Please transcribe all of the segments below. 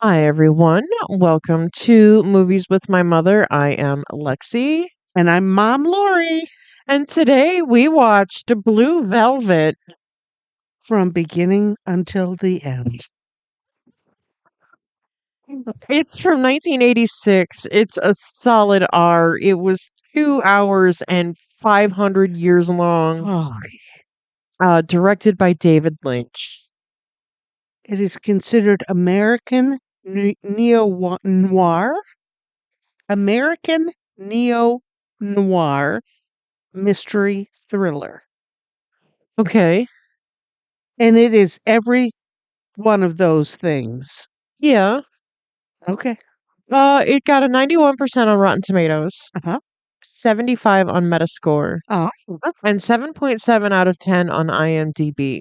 Hi, everyone. Welcome to Movies with My Mother. I am Lexi. And I'm Mom Lori. And today we watched Blue Velvet. From beginning until the end. It's from 1986. It's a solid R. It was 2 hours and 500 years long. Directed by David Lynch. It is considered American neo-noir? American neo-noir mystery thriller. Okay. And it is every one of those things. Yeah. Okay. It got a 91% on Rotten Tomatoes. Uh-huh. 75 on Metascore. Oh. And 7.7 out of 10 on IMDb.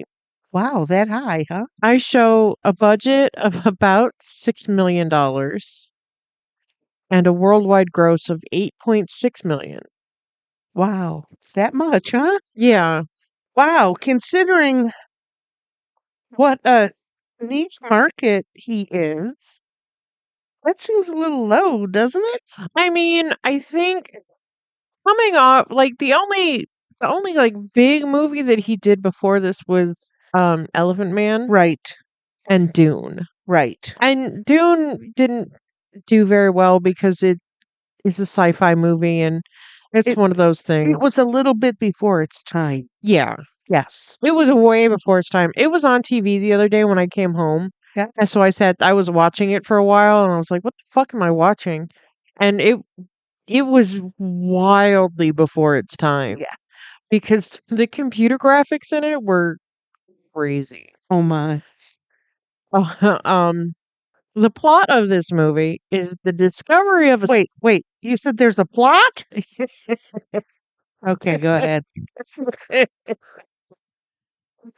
Wow, that high, huh? I show a budget of about $6 million and a worldwide gross of 8.6 million. Wow, that much, huh? Yeah. Wow, considering what a niche market he is, that seems a little low, doesn't it? I mean, I think coming off like the only like big movie that he did before this was Elephant Man Right, and Dune. right. And Dune didn't do very well because it is a sci-fi movie and it's It one of those things. it was a little bit before its time. Yeah. Yes. It was way before its time. It was on TV the other day when I came home. Yeah. And so I was watching it for a while and I was like, what the fuck am I watching? And it was wildly before its time Yeah. because the computer graphics in it were crazy. Oh my. um the plot of this movie is the discovery of a Wait. You said there's a plot? Okay, go ahead. It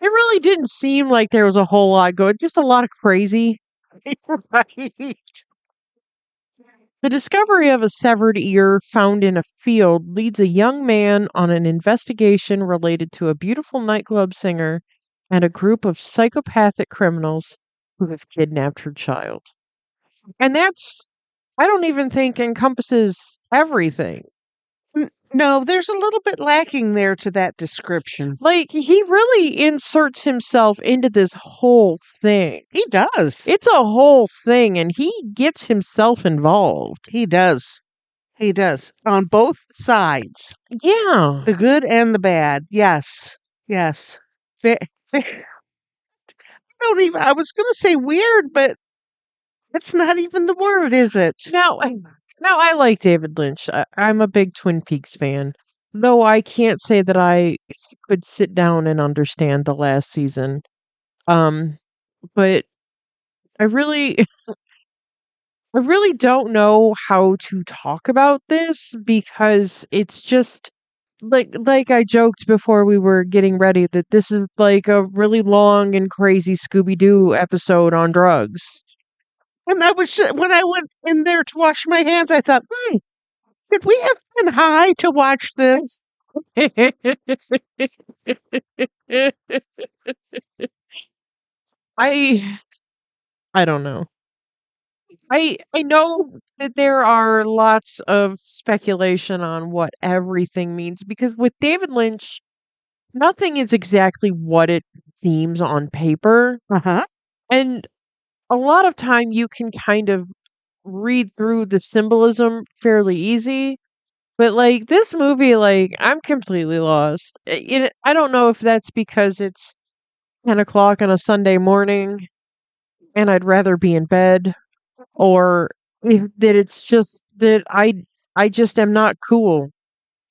really didn't seem like there was a whole lot going, just a lot of crazy. Right. The discovery of a severed ear found in a field leads a young man on an investigation related to a beautiful nightclub singer and a group of psychopathic criminals who have kidnapped her child. And that's, I don't even think encompasses everything. No, there's a little bit lacking there to that description. Like, he really inserts himself into this whole thing. He does. It's a whole thing, and he gets himself involved. He does. He does. On both sides. Yeah. The good and the bad. Yes. Yes. I was going to say weird, but that's not even the word, is it? Now I like David Lynch. I'm a big Twin Peaks fan, though I can't say that could sit down and understand the last season. But I really, I really don't know how to talk about this because it's just like I joked before we were getting ready that this is like a really long and crazy Scooby Doo episode on drugs. And when I went in there to wash my hands, I thought, could we have been high to watch this? I I don't know. I know that there are lots of speculation on what everything means because with David Lynch, nothing is exactly what it seems on paper. Uh-huh. And a lot of time you can kind of read through the symbolism fairly easy. But like this movie, like I'm completely lost. I don't know if that's because it's 10 o'clock on a Sunday morning and I'd rather be in bed, or if that it's just that I just am not cool.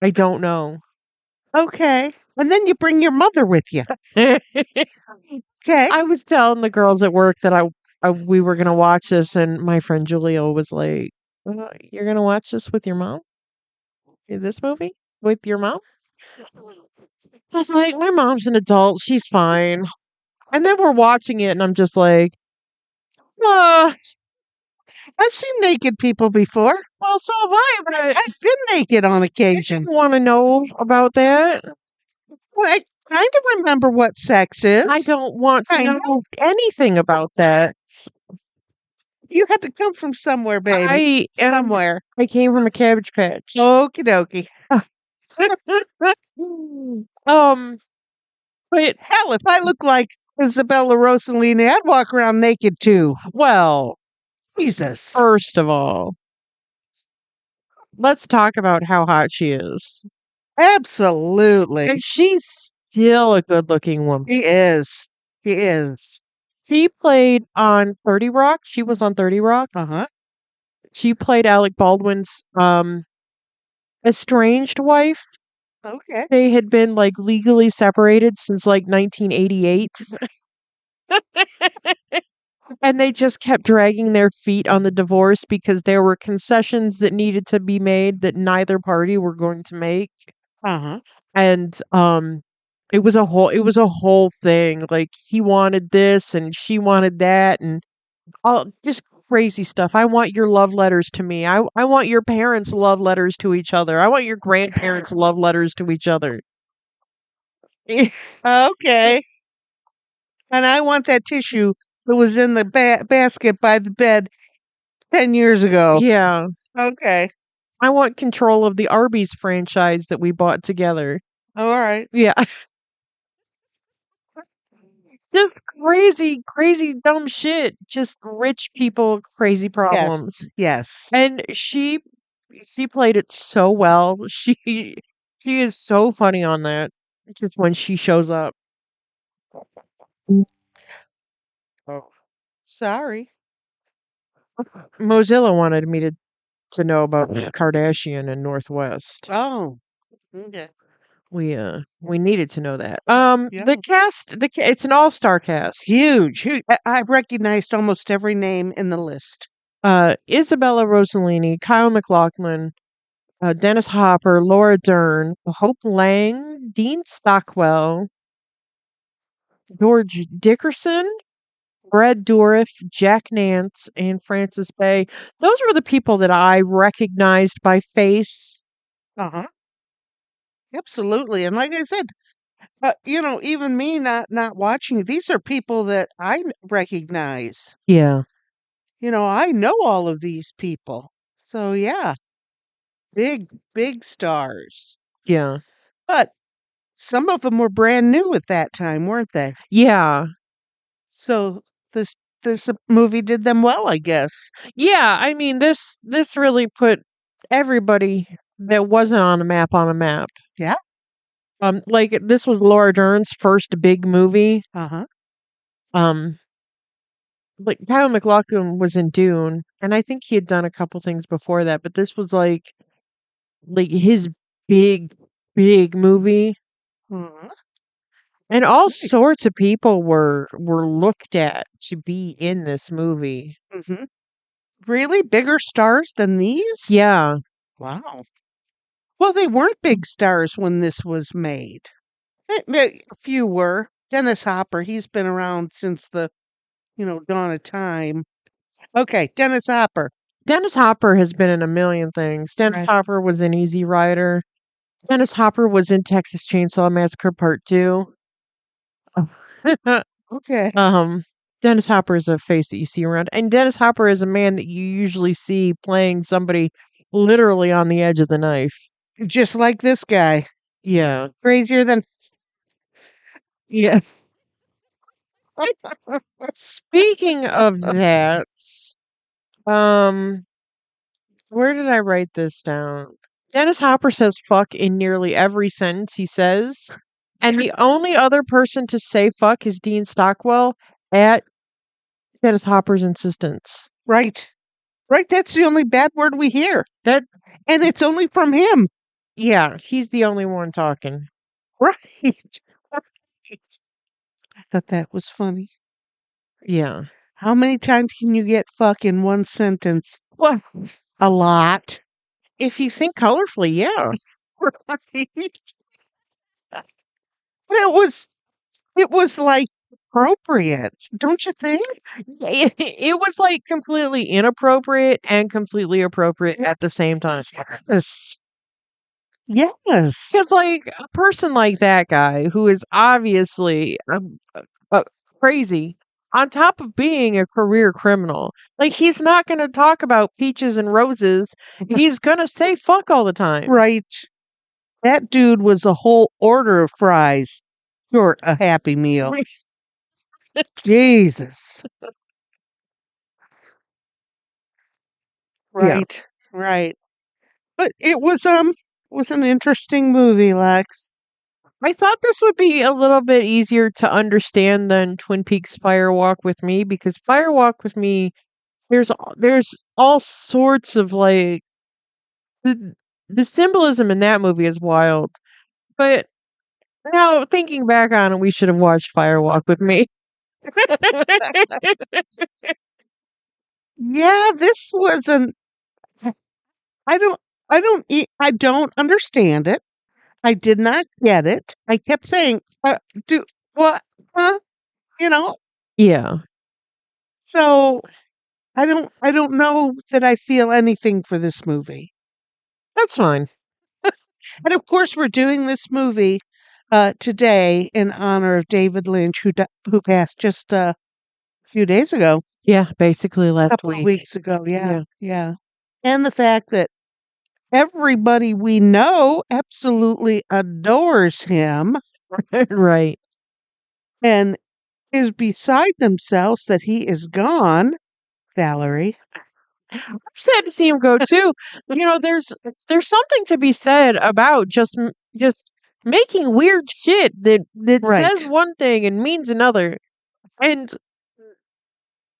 I don't know. Okay. And then you bring your mother with you. I Okay. was telling the girls at work that we were gonna watch this, and my friend Julia was like, "You're gonna watch this with your mom? This movie with your mom?" I was like, "My mom's an adult. She's fine." And then we're watching it, and I'm just like, uh, I've seen naked people before. well, so have I, but I've been naked on occasion. want to know about that. Well, I kind of remember what sex is. I don't want to Kind know anything about that. You had to come from somewhere, baby. I am Somewhere. I came from a Cabbage Patch. Okie dokie. um, but Hell, if I look like Isabella Rossellini, I'd walk around naked too. well, Jesus. first of all, let's talk about how hot she is. Absolutely. And she's still a good-looking woman. She is. She is. She played on 30 Rock. She was on 30 Rock. Uh-huh. She played Alec Baldwin's estranged wife. Okay. They had been like legally separated since like 1988. And they just kept dragging their feet on the divorce because there were concessions that needed to be made that neither party were going to make. Uh-huh. And it was a whole thing. Like he wanted this and she wanted that and all just crazy stuff. I want your love letters to me. I want your parents' love letters to each other. I want your grandparents' love letters to each other. Okay. And I want that tissue that was in the basket by the bed 10 years ago. Yeah. Okay. I want control of the Arby's franchise that we bought together. All right. Yeah. Just crazy, crazy dumb shit. Just rich people, crazy Yes. problems. Yes. And she played it so well. She is so funny on that. Just when she shows up. Oh. Sorry. Mozilla wanted me to know about Kardashian and Northwest. Oh. Okay. We needed to know that. Yeah. The cast, it's an all-star cast. Huge. Huge. I recognized almost every name in the list. Isabella Rossellini, Kyle MacLachlan, Dennis Hopper, Laura Dern, Hope Lang, Dean Stockwell, George Dickerson, Brad Dourif, Jack Nance, and Francis Bay. Those were the people that I recognized by face. Uh-huh. Absolutely. And like I said, even me not watching, these are people that recognize. Yeah, I know all of these people. So yeah, big stars. yeah, But some of them were brand new at that time, weren't they? yeah, So this movie did them well, I guess. yeah. I mean, this really put everybody that wasn't on a map on a map. Yeah. Like this was Laura Dern's first big movie. Uh-huh. Um, like Kyle MacLachlan was in Dune, and I think he had done a couple things before that, but this was like his big, big movie. Mhm. And all Nice. sorts of people were looked at to be in this movie. Mhm. Really? Bigger stars than these? Yeah. Wow. Well, they weren't big stars when this was made. A few were. Dennis Hopper, he's been around since the, dawn of time. Okay, Dennis Hopper. Dennis Hopper has been in a million things. Dennis Right. Hopper was in Easy Rider. Dennis Hopper was in Texas Chainsaw Massacre Part 2. Okay. um Dennis Hopper is a face that you see around. And Dennis Hopper is a man that you usually see playing somebody literally on the edge of the knife. Just like this guy. Yeah. Crazier than Yeah. Speaking of that, um where did I write this down? Dennis Hopper says fuck in nearly every sentence he says. And the only other person to say fuck is Dean Stockwell at Dennis Hopper's insistence. right. Right, that's the only bad word we hear. That And it's only from him. Yeah, he's the only one talking. Right. Right. I thought that was funny. Yeah. How many times can you get fuck in one sentence? Well, A lot. if you think colorfully, yeah. Right. But it was like appropriate, don't you think? It was like completely inappropriate and completely appropriate at the same time. Yes. Yes. Because, like, a person like that guy who is obviously crazy on top of being a career criminal. Like, he's not gonna talk about peaches and roses. He's gonna say fuck all the time. Right. That dude was a whole order of fries short a Happy Meal. Jesus. Yeah. Right. Right. But it was an interesting movie, Lex. I thought this would be a little bit easier to understand than Twin Peaks Fire Walk with Me, because Fire Walk with Me, there's all sorts of like the, the symbolism in that movie is wild. But now thinking back on it, we should have watched Fire Walk with Me. Yeah, this wasn't I don't I don't understand it. I did not get it. I kept saying, do what? Huh? You know? Yeah, So I don't know that I feel anything for this movie. that's fine. And of course we're doing this movie today in honor of David Lynch who passed just a few days ago, Yeah, basically a last couple of week. weeks ago. Yeah. Yeah, Yeah. And the fact that everybody we know absolutely adores him right. and is beside themselves that he is gone, Valerie. I'm sad to see him go too. You know, there's something to be said about just making weird shit that says Right. one thing and means another. And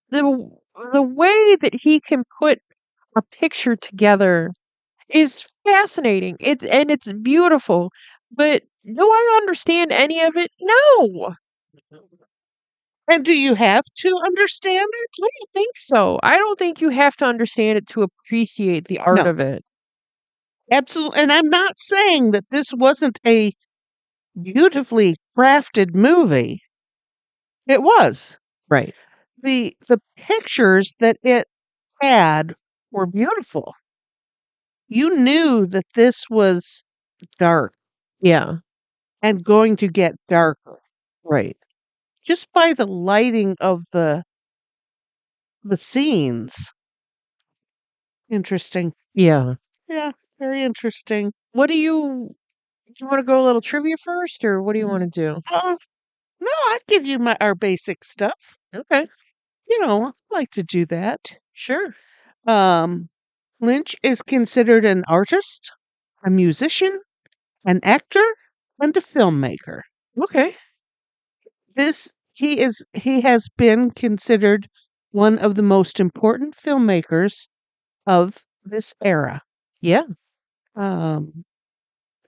the the way that he can put a picture together is fascinating. It's beautiful. But do I understand any of it? No. And do you have to understand it? I don't think so. I don't think you have to understand it to appreciate the art No, of it. absolutely. And I'm not saying that this wasn't a beautifully crafted movie. It was. Right. The pictures that it had were beautiful. You knew that this was dark Yeah. and going to get darker Right. just by the lighting of the scenes. Interesting. Yeah. Yeah, very interesting. What do you want to go a little trivia first, or what do you want to do? No, I'll give you my our basic stuff. Okay. I like to do that. Sure. Um, Lynch is considered an artist, a musician, an actor, and a filmmaker. Okay. He has been considered one of the most important filmmakers of this era. Yeah. Um,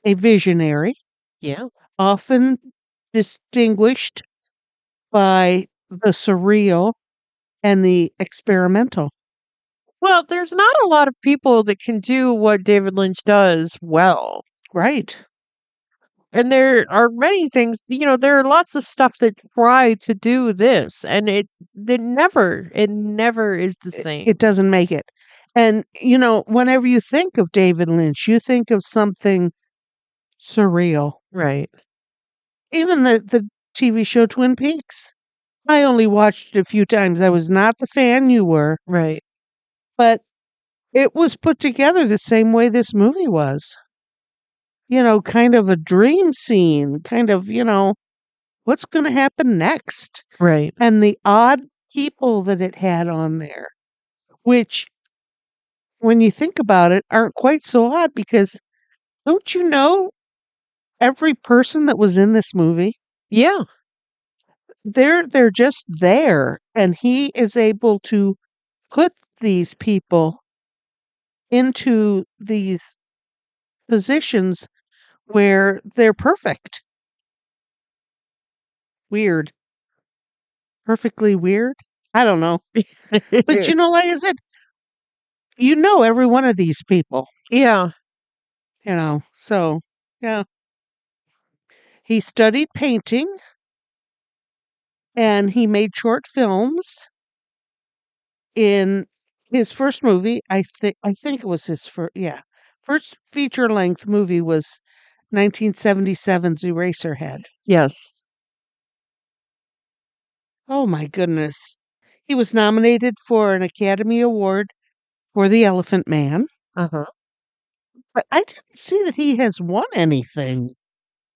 a visionary, Yeah. often distinguished by the surreal and the experimental. Well, there's not a lot of people that can do what David Lynch does well. Right. And there are many things, there are lots of stuff that try to do this, and it never is the It same. doesn't make it. And, whenever you think of David Lynch, you think of something surreal. Right. Even the TV show Twin Peaks. I only watched it a few times. I was not the fan you were, Right. but it was put together the same way this movie was. Kind of a dream scene, kind of, what's going to happen next? Right. And the odd people that it had on there, which, when you think about it, aren't quite so odd because don't you know every person that was in this movie? Yeah. They're just there, and he is able to put these people into these positions where they're perfect. Weird. Perfectly weird? I don't know. But like I said, every one of these people, Yeah. So yeah. He studied painting and he made short films. In his first movie, I think it was his first feature length movie was 1977's Eraserhead. Yes. Oh my goodness. He was nominated for an Academy Award for The Elephant Man, Uh-huh. but I didn't see that he has won anything.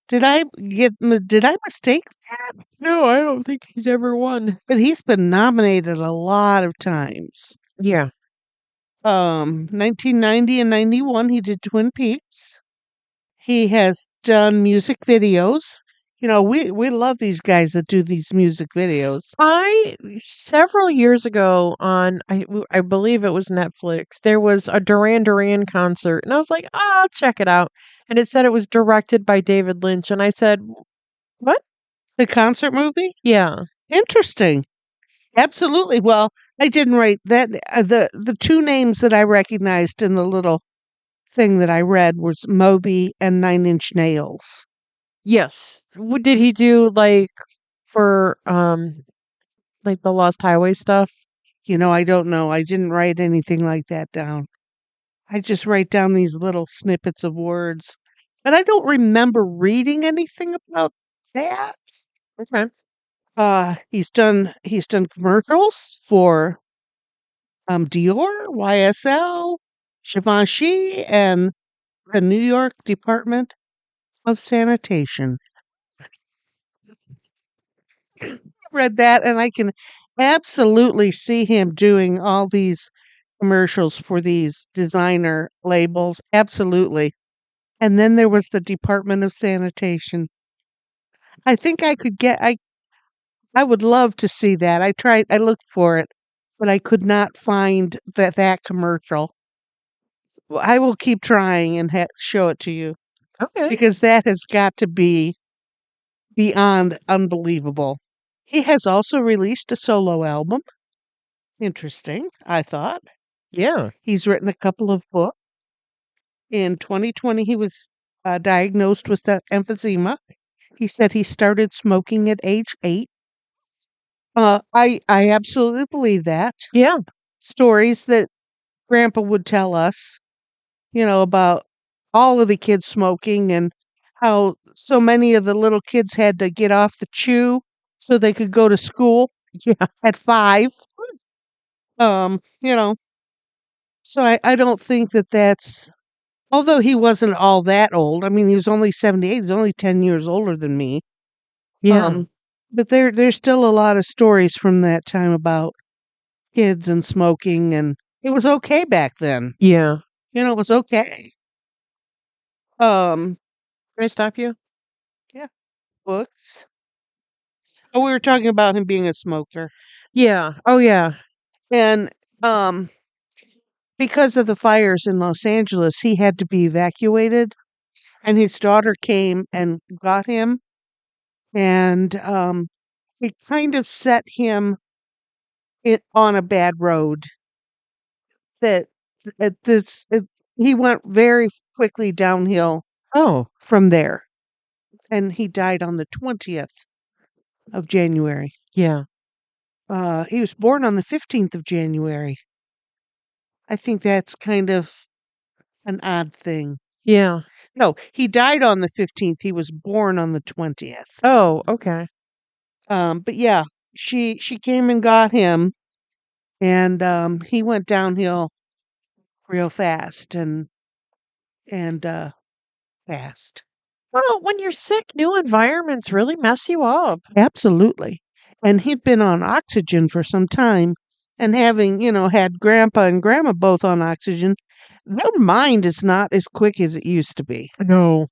Did I mistake that? No, I don't think he's ever won. But he's been nominated a lot of times. Yeah. 1990 and 91, he did Twin Peaks. He has done music videos. We love these guys that do these music videos. I several years ago on I believe it was Netflix. There was a Duran Duran concert, and I was like, "Oh, I'll check it out." And it said it was directed by David Lynch, and I said, "What?" The concert movie? Yeah. Interesting. Absolutely. Well, I didn't write that. The two names that I recognized in the little thing that I read was Moby and Nine Inch Nails. Yes. Did he do for like the Lost Highway stuff? I don't know. I didn't write anything like that down. I just write down these little snippets of words. But I don't remember reading anything about that. Okay. He's done commercials for Dior, YSL, Givenchy, and the New York Department of Sanitation. Read that, and I can absolutely see him doing all these commercials for these designer labels. Absolutely. And then there was the Department of Sanitation. I think I would love to see that. I looked for it, but I could not find that commercial. Well, I will keep trying and show it to you Okay. because that has got to be beyond unbelievable. He has also released a solo album. Interesting, I thought. Yeah. He's written a couple of books. In 2020, he was diagnosed with emphysema. He said he started smoking at age 8. I absolutely believe that. Yeah. Stories that Grandpa would tell us, about all of the kids smoking and how so many of the little kids had to get off the chew so they could go to school Yeah. at 5. Um, you know, so I don't think that that's although he wasn't all that old. I mean, he was only 78. He's only 10 years older than me. Yeah. Um, but there's still a lot of stories from that time about kids and smoking, and it was okay back then. Yeah. It was okay. Um, Can I stop you? yeah, books. Oh, we were talking about him being a smoker. Yeah. Oh yeah. And um because of the fires in Los Angeles, he had to be evacuated, and his daughter came and got him, and it kind of set him on a bad road that at this it, he went very quickly downhill Oh, from there, and he died on the 20th of January. yeah. He was born on the 15th of January. I think that's kind of an odd thing. Yeah. No, he died on the 15th. He was born on the 20th. Oh, okay. But yeah, she came and got him, and he went downhill real fast and fast. Well, when you're sick, new environments really mess you up. Absolutely. And he'd been on oxygen for some time, and having, had grandpa and grandma both on oxygen, their mind is not as quick as it used to be. No.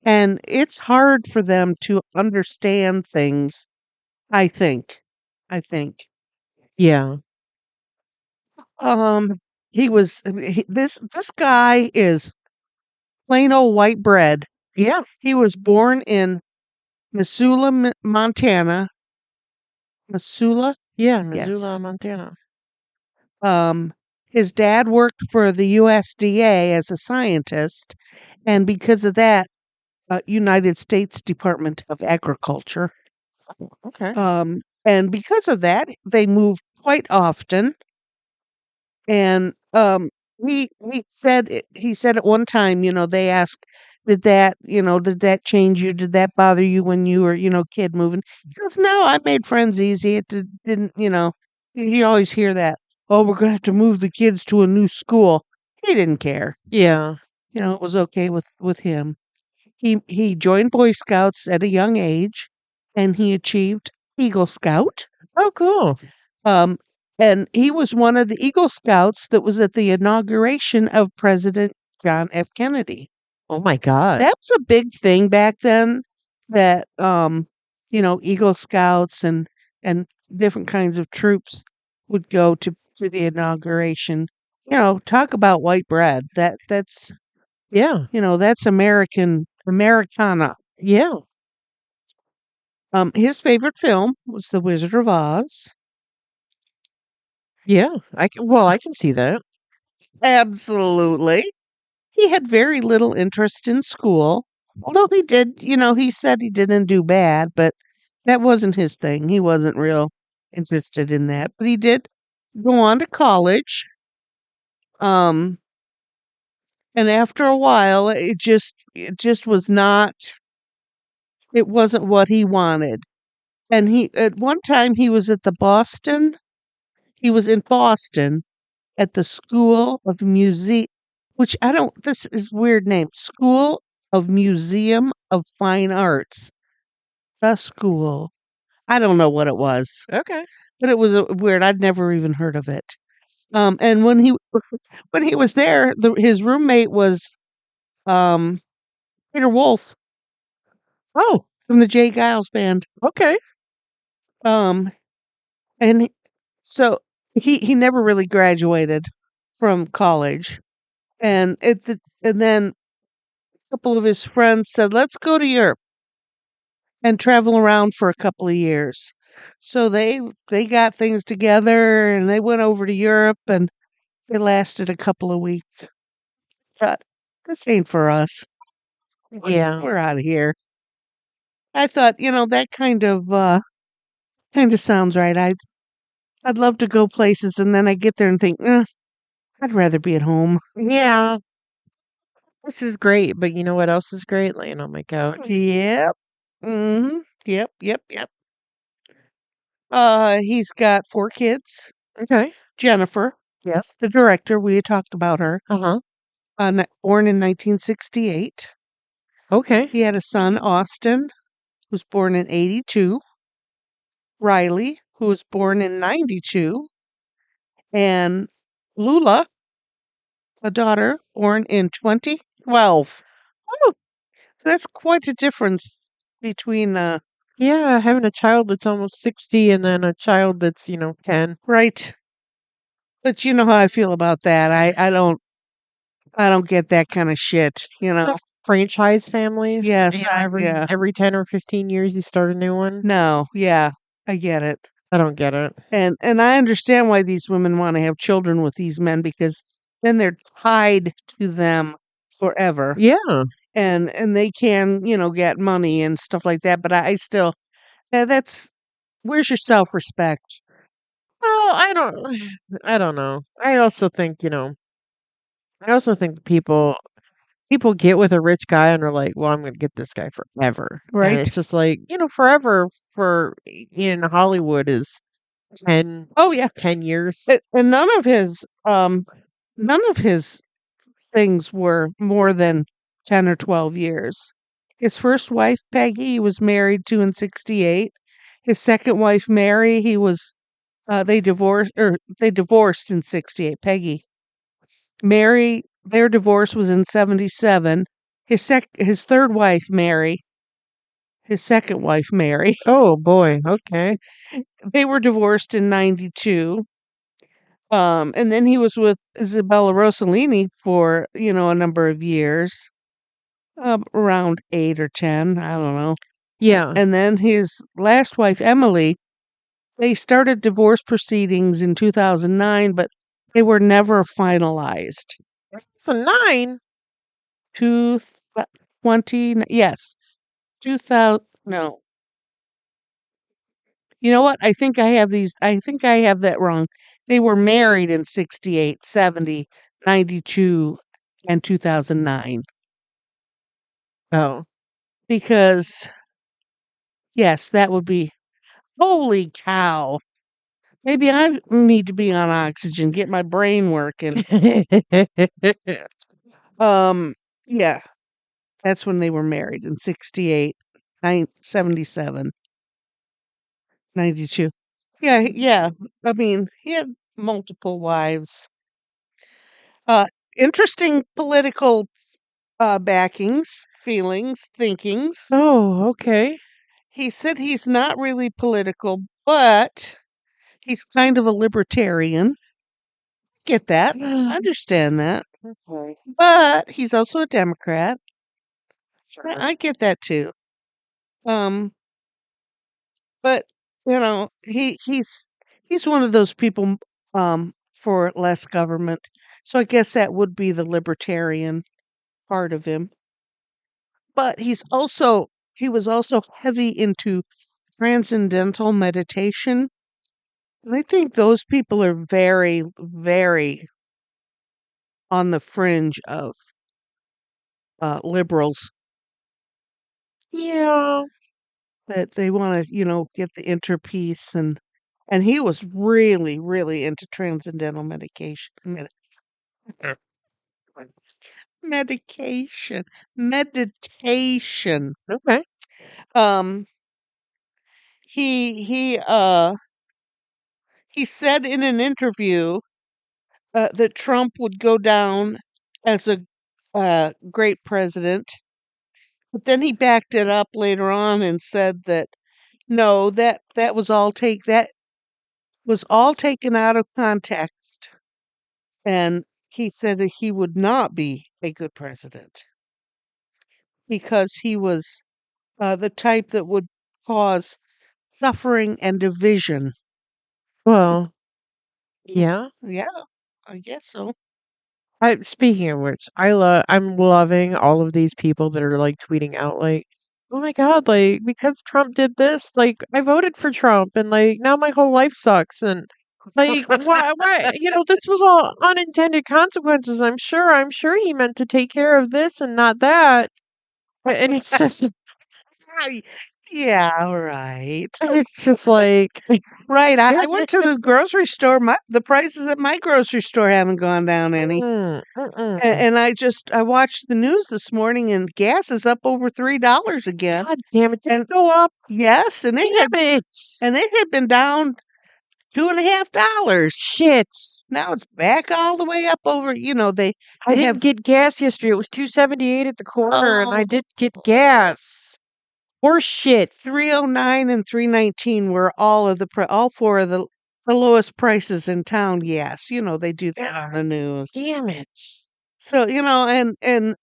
And it's hard for them to understand things, I think. I think. Yeah. Um this guy is plain old white bread. Yeah. He was born in Missoula, Montana. Missoula? Yeah. Missoula, Yes. Montana. Um, his dad worked for the USDA as a scientist, and because of that, United States Department of Agriculture. Okay. And because of that, they moved quite often. And he said at one time, they asked, did that change you? Did that bother you when you were, kid moving? He goes, no, I made friends easy. Didn't, you always hear that. Oh, we're going to have to move the kids to a new school. He didn't care. Yeah. It was okay with him. He joined Boy Scouts at a young age, and he achieved Eagle Scout. Oh, cool. Um, and he was one of the Eagle Scouts that was at the inauguration of President John F. Kennedy. Oh my god. That was a big thing back then that Eagle Scouts and different kinds of troops would go to the inauguration. Talk about white bread. Yeah. That's Americana. Yeah. His favorite film was The Wizard of Oz. Yeah. I can see that. Absolutely. He had very little interest in school, although he said he didn't do bad, but that wasn't his thing. He wasn't real interested in that. But he did go on to college. Um, and after a while, it just it wasn't what he wanted. And at one time he was in Boston at the School of Music, which I don't, this is weird name, School of Museum of Fine Arts. The school. I don't know what it was, Okay. but it was weird. I'd never even heard of it. And when he was there, his roommate was um Peter Wolf Oh, from the Jay Giles band. okay. Um, and so he never really graduated from college, and then a couple of his friends said, "Let's go to Europe and travel around for a couple of years." So they got things together and they went over to Europe and it lasted a couple of weeks. But this ain't for us. Yeah. We're out of here. I thought, that kind of sounds right. I'd love to go places and then I get there and think, I'd rather be at home. Yeah. This is great, but you know what else is great? Laying on my couch. Yep. Yep, yep, yep. He's got 4 kids. Okay. Jennifer, Yes. the director, we had talked about her. Uh-huh. Born in 1968. Okay. He had a son, Austin, who was born in 82. Riley, who was born in 92. And Lula, a daughter, born in 2012. Oh, So that's quite a difference between, yeah, having a child that's almost 60 and then a child that's, 10. right. But you know how I feel about that. I don't get that kind of shit, The franchise families, Yes, every yeah. every 10 or 15 years you start a new one. No, yeah, I get it. I don't get it. And I understand why these women want to have children with these men because then they're tied to them forever. Yeah. And they can, get money and stuff like that, but I still that's where's your self-respect? Well, I don't know. I also think people get with a rich guy and are like, "Well, I'm gonna get this guy forever." And Right? it's just like, forever for in Hollywood is 10 Oh yeah. 10 years. And none of his things were more than 10 or 12 years. His first wife, Peggy, he was married to in 68. His second wife, Mary, they divorced in 68. Peggy. Mary, their divorce was in 77. His third wife, Mary, his second wife, Mary, Oh boy. Okay. they were divorced in 92. And then he was with Isabella Rossellini for, a number of years, around 8 or 10, I don't know. Yeah. And then his last wife, Emily, they started divorce proceedings in 2009, but they were never finalized. So 9. Two, 20, yes, 2000, no. You know what? I think I have that wrong. They were married in 68, 70, 92, and 2009. Oh. because yes, that would be holy cow. Maybe I need to be on oxygen, get my brain working. Um, yeah, that's when they were married in 68, 77, 92. Yeah, yeah. I mean, he had multiple wives. Uh, Interesting political backings, feelings, thinkings. Oh, okay. He said he's not really political, but he's kind of a libertarian. Get that. I understand that. Okay. But he's also a Democrat. Sure. I get that too. Um, but he's one of those people for less government. So I guess that would be the libertarian part of him. But he was also heavy into transcendental meditation. And I think those people are very, very on the fringe of liberals Yeah. that they want to, get the inner peace and he was really, really into transcendental medication, meditation. Okay. Um, he said in an interview that Trump would go down as a great president, but then he backed it up later on and said that no, that was all taken out of context, and he said that he would not be a good president because he was the type that would cause suffering and division. Well, yeah. Yeah, I guess so. Speaking of which, I'm loving all of these people that are like tweeting out like, "Oh my god, like because Trump did this, like I voted for Trump and like now my whole life sucks." And like why this was all unintended consequences. I'm sure he meant to take care of this and not that. And it's just Right. Yeah, right. it's just like Right. I went to the grocery store. The prices at my grocery store haven't gone down any. mm-mm. And I watched the news this morning and gas is up over $3 again. God damn it, did And it go up? yes, Damn it. and it had been down $2.50. Shit. Now it's back all the way up over, I they didn't have get gas yesterday. It was 2.78 at the corner, and I oh did get gas. Horse shit. 309 and 319 were all four of the lowest prices in town. Yes, they do that on the news. Damn it. So, and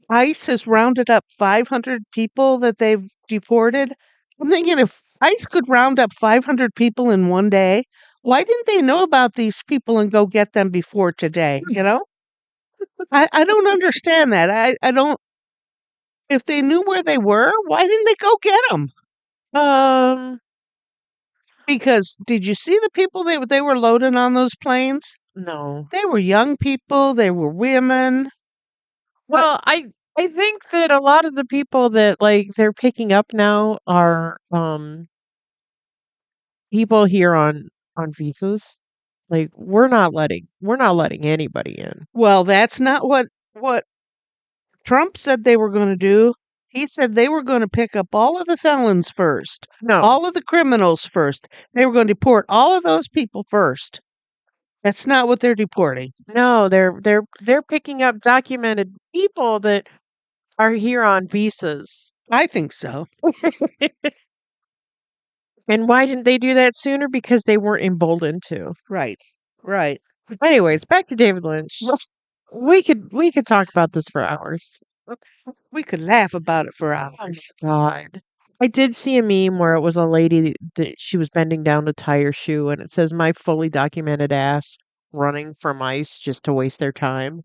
ICE has rounded up 500 people that they've deported. I'm thinking if ICE could round up 500 people in one day, why didn't they know about these people and go get them before today? I don't understand that. I don't, if they knew where they were, why didn't they go get them? Um, Because did you see the people they were loading on those planes? no. They were young people, they were women. Well, I think that a lot of the people that like they're picking up now are people here on visas. Like we're not letting anybody in. Well, that's not what Trump said they were going to do. He said they were going to pick up all of the felons first, No. all of the criminals first. They were going to deport all of those people first. That's not what they're deporting. No, they're picking up documented people that are here on visas. I think so. And why didn't they do that sooner? Because they weren't emboldened to. Right. Right. Anyways, back to David Lynch. We could talk about this for hours. We could laugh about it for Oh my hours. god. I did see a meme where it was a lady that she was bending down to tie her shoe and it says my fully documented ass running for mice just to waste their time.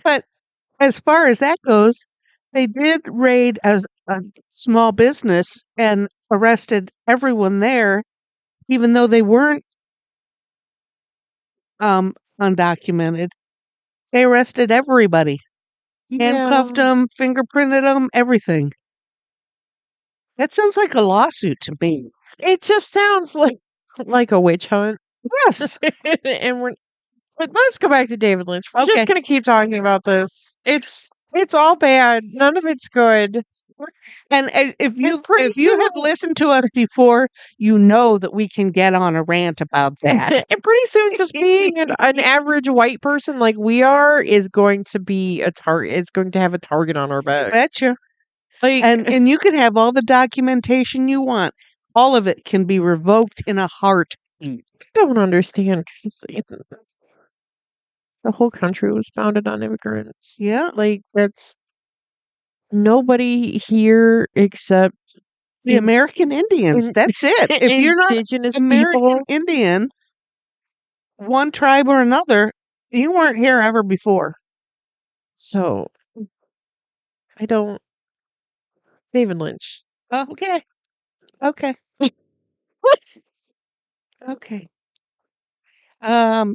But as far as that goes, they did raid a small business and arrested everyone there, even though they weren't undocumented. They arrested everybody, handcuffed Yeah. them, fingerprinted them, everything. That sounds like a lawsuit to me. It just sounds like a witch hunt. Yes. And but let's go back to David Lynch. We're just Okay. gonna keep talking about this. It's all bad. None of it's good. And if And pretty you have soon, listened to us before, you know that we can get on a rant about that. and pretty soon, just being an average white person like we are is going to be a target. Is going to have a target on our back. Betcha. Like, And you can have all the documentation you want. All of it can be revoked in a heartbeat. I don't understand 'cause the whole country was founded on immigrants. Yeah. Like, that's nobody here except The in, American Indians. in That's it. If you're not indigenous American people. Indian, one tribe or another, you weren't here ever before. So I don't. David Lynch. Oh, okay. Okay. Okay.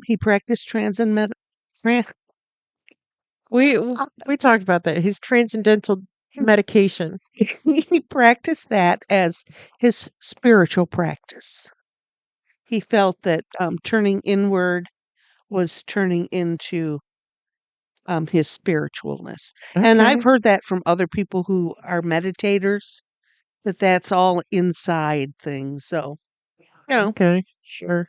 He practiced tran- We we talked about that. His transcendental medication. he practiced that as his spiritual practice. He felt that turning inward was turning into his spiritualness. And I've Okay. heard that from other people who are meditators, that that's all inside things. So, you know, Okay. Sure.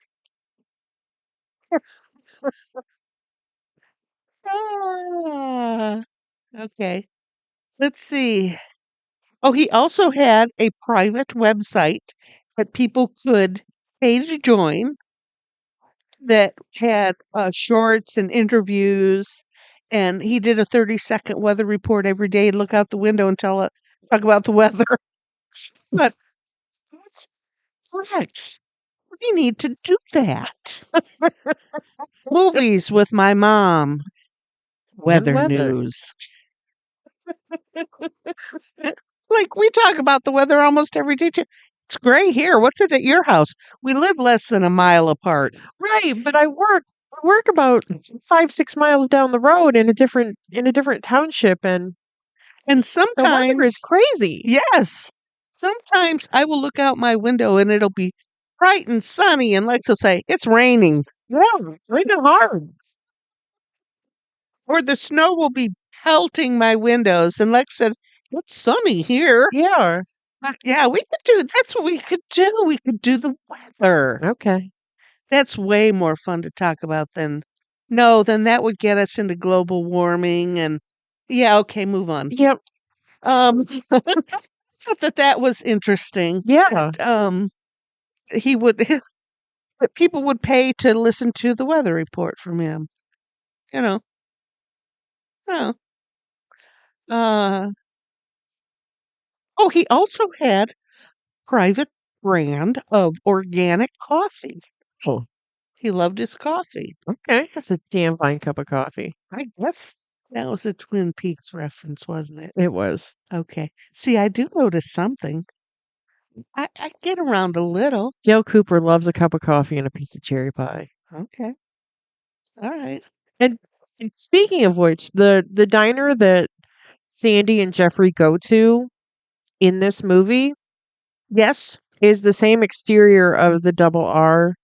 ah, okay. Let's see. Oh, he also had a private website that people could pay to join that had shorts and interviews. And he did a 30-second weather report every day. Look out the window and talk about the weather. But that's Rex. We need to do that. Movies with my mom. And Weather weather. news. Like we talk about the weather almost every day. It's gray here. What's it at your house? We live less than a mile apart. Right, but I work about 5, 6 miles down the road in a different township, and And the weather is sometimes, crazy. yes, sometimes I will look out my window and it'll be bright and sunny, and Lex will say, "It's raining," Yeah, it's raining hard. or the snow will be pelting my windows. And Lex said, "It's sunny here." Yeah. Yeah, that's what we could do. We could do the weather. Okay. That's way more fun to talk about than no, then that would get us into global warming and yeah, okay, move on. Yep. I thought that was interesting. Yeah. That, he would that people would pay to listen to the weather report from him. You know. Oh. Uh oh, he also had private brand of organic coffee. Oh, He loved his coffee. okay. That's a damn fine cup of coffee. I guess that was a Twin Peaks reference, wasn't it? It was. Okay. See, I do notice something. I get around a little. Dale Cooper loves a cup of coffee and a piece of cherry pie. Okay. All right. And speaking of which, the diner that Sandy and Jeffrey go to in this movie Yes. is the same exterior of the Double R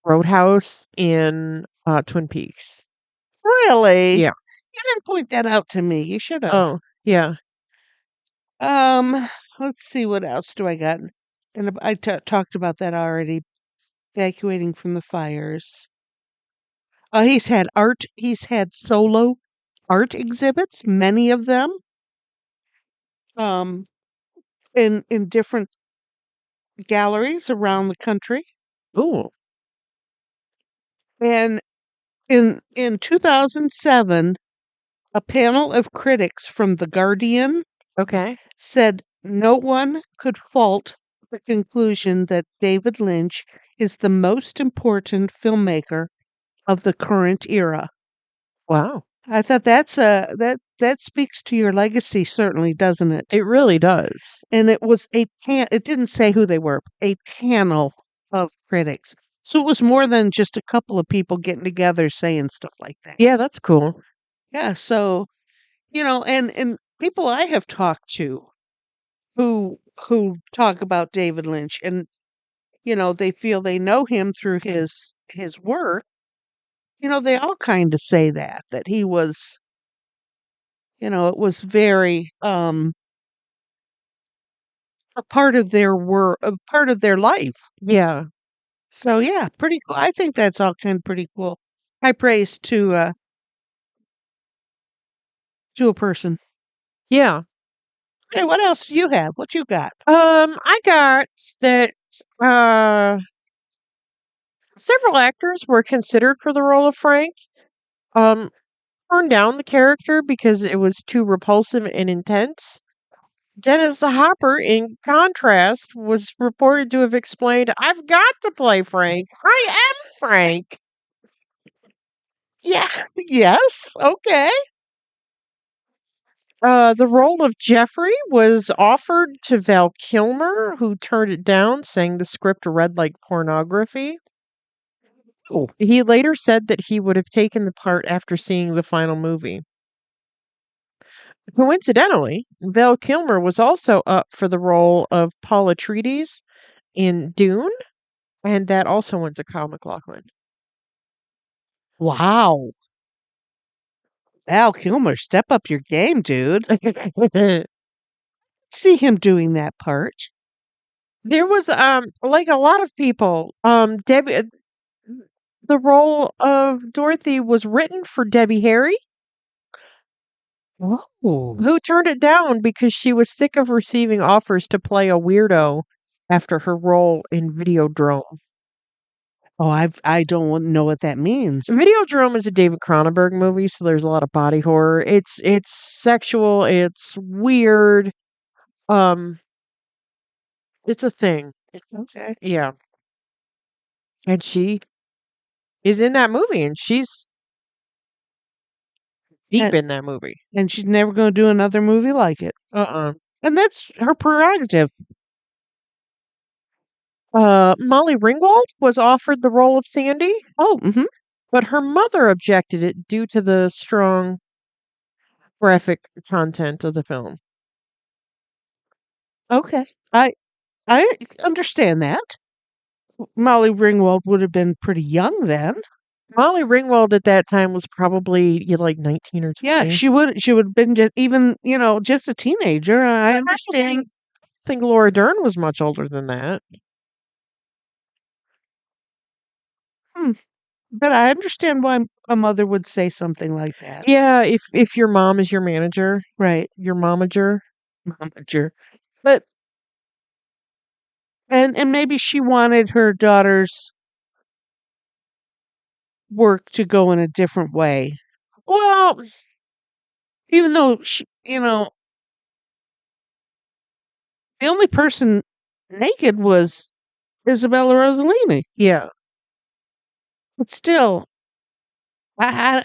Roadhouse in Twin Peaks. Really? Yeah. You didn't point that out to me. You should have. Oh, yeah. Um, let's see what else do I got. And talked about that already. Evacuating from the fires. He's had solo art exhibits, many of them. Um, in different galleries around the country. Ooh, And in 2007, a panel of critics from The Guardian okay. said no one could fault the conclusion that David Lynch is the most important filmmaker of the current era. Wow. I thought that speaks to your legacy, certainly, doesn't it? It really does. And it didn't say who they were, a panel of critics. So it was more than just a couple of people getting together saying stuff like that. Yeah, that's cool. Yeah, so, and people I have talked to who talk about David Lynch and, they feel they know him through his work, they all kind of say that he was, it was very a part of their work, a part of their life. Yeah. So yeah, pretty cool. I think that's all kind of pretty cool. High praise to a person. Yeah. Okay, what else do you have? What you got? I got that uh several actors were considered for the role of Frank. Um Turned down the character because it was too repulsive and intense. Dennis Hopper, in contrast, was reported to have explained, "I've got to play Frank. I am Frank." Yeah, yes, okay. The role of Jeffrey was offered to Val Kilmer, who turned it down, saying the script read like pornography. Oh, He later said that he would have taken the part after seeing the final movie. Coincidentally, Val Kilmer was also up for the role of Paul Atreides in Dune, and that also went to Kyle MacLachlan. wow. Val Kilmer, step up your game, dude. See him doing that part. There was like a lot of people, Debbie the role of Dorothy was written for Debbie Harry, Oh. who turned it down because she was sick of receiving offers to play a weirdo after her role in Videodrome. Oh, I don't know what that means. Videodrome is a David Cronenberg movie, so there's a lot of body horror. It's sexual, it's weird. Um, it's a thing. It's Okay. yeah, and she is in that movie, and she's deep And in that movie. and she's never going to do another movie like it. Uh-uh. And that's her prerogative. Molly Ringwald was offered the role of Sandy, Oh, mhm. but her mother objected it due to the strong graphic content of the film. Okay. I understand that. Molly Ringwald would have been pretty young then. Molly Ringwald at that time was probably like 19 or Yeah, 20. she would have been just even, just a teenager. I I don't understand. think Laura Dern was much older than that. Hmm, but I understand why a mother would say something like that. Yeah, if your mom is your manager, Right. your momager. Momager. But and maybe she wanted her daughter's work to go in a different way. Well, Even though the only person naked was Isabella Rossellini. yeah, But still, I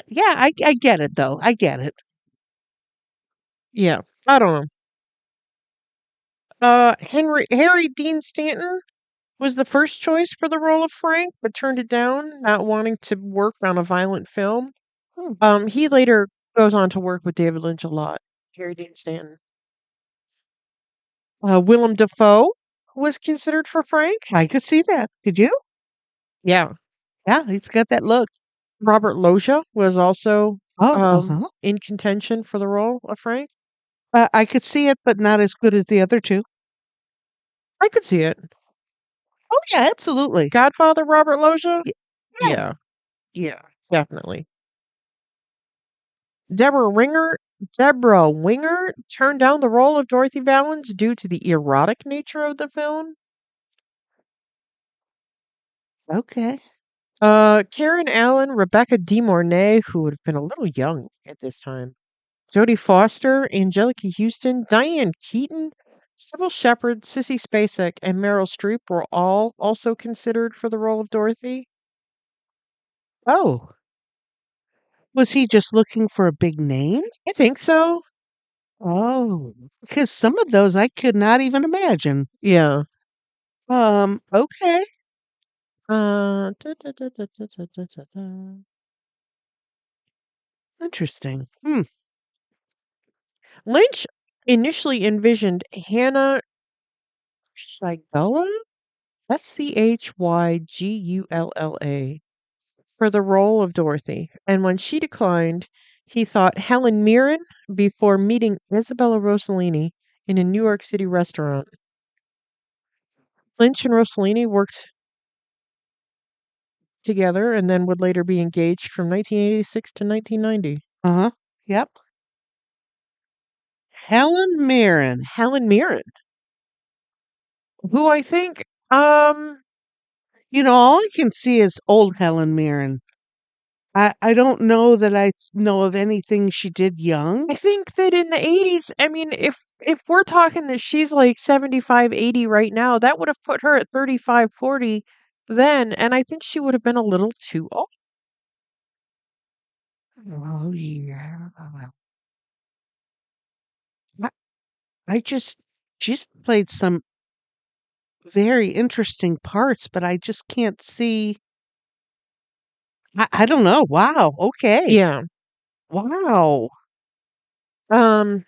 get it though. I get it. yeah. I don't know. Harry Dean Stanton was the first choice for the role of Frank, but turned it down, not wanting to work on a violent film. Hmm, He later goes on to work with David Lynch a lot. Harry Dean Stanton. Willem Dafoe was considered for Frank. I could see that. Could you? Yeah. Yeah, he's got that look. Robert Loggia was also Oh, uh-huh. in contention for the role of Frank. I could see it, but not as good as the other two. I could see it. Oh yeah, absolutely. Godfather Robert Loggia? Y- Yeah. Yeah. Yeah, definitely. Deborah Winger turned down the role of Dorothy Valens due to the erotic nature of the film. Okay. Karen Allen, Rebecca De Mornay, who would have been a little young at this time, Jodie Foster, Angelica Houston, Diane Keaton, Sybil Shepherd, Sissy Spacek, and Meryl Streep were all also considered for the role of Dorothy. Oh, was he just looking for a big name? I think so. Oh, because some of those I could not even imagine. Yeah. Okay. Da, da, da, da, da, da, da, da. Interesting. Lynch initially envisioned Hannah Schygula, Schygula, for the role of Dorothy, and when she declined, he thought Helen Mirren before meeting Isabella Rossellini in a New York City restaurant. Lynch and Rossellini worked together and then would later be engaged from 1986 to 1990. Uh-huh. Yep. Helen Mirren. Helen Mirren, who I think, um, All I can see is old Helen Mirren. I don't know that I know of anything she did young. I think that in the 80s, I mean, if we're talking that she's like 75, 80 right now, that would have put her at 35, 40 then, and I think she would have been a little too old. Oh, yeah. I, I just, she's played some very interesting parts, but I just can't see. I don't know. Wow. Okay. Yeah. Wow. Um,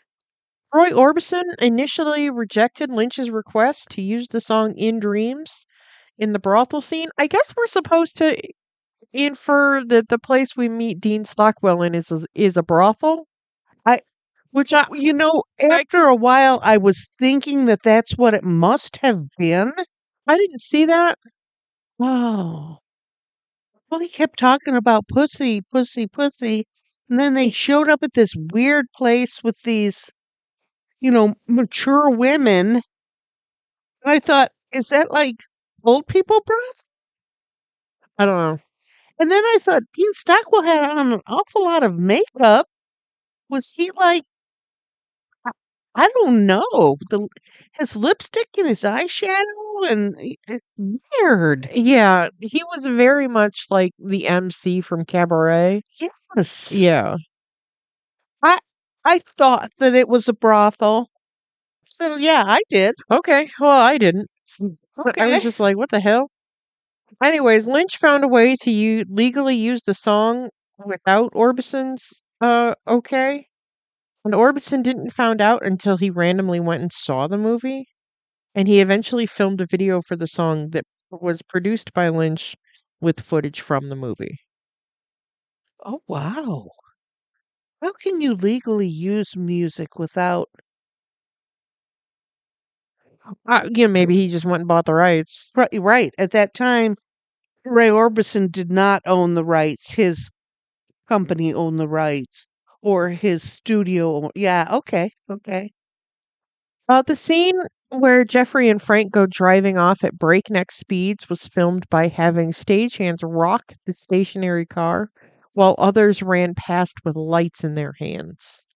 Roy Orbison initially rejected Lynch's request to use the song In Dreams in the brothel scene. I guess we're supposed to infer that the place we meet Dean Stockwell in is a brothel, I, which I I, after a while, I was thinking that that's what it must have been. I didn't see that. Oh. Well, he kept talking about pussy, pussy, pussy. And then they showed up at this weird place with these, mature women. And I thought, is that like old people breath? I don't know. And then I thought, Dean Stockwell had on an awful lot of makeup. Was he like, I I don't know, his lipstick and his eyeshadow and weird. Yeah, he was very much like the MC from Cabaret. Yes. Yeah. I I thought that it was a brothel. So yeah, I did. Okay. Well, I didn't. I was Okay. just like, what the hell? Anyways, Lynch found a way to legally use the song without Orbison's okay. And Orbison didn't found out until he randomly went and saw the movie. And he eventually filmed a video for the song that was produced by Lynch with footage from the movie. Oh wow. How can you legally use music without Maybe he just went and bought the rights. right. At that time, Ray Orbison did not own the rights. His company owned the rights or his studio. Yeah, okay. Okay. The scene where Jeffrey and Frank go driving off at breakneck speeds was filmed by having stagehands rock the stationary car while others ran past with lights in their hands.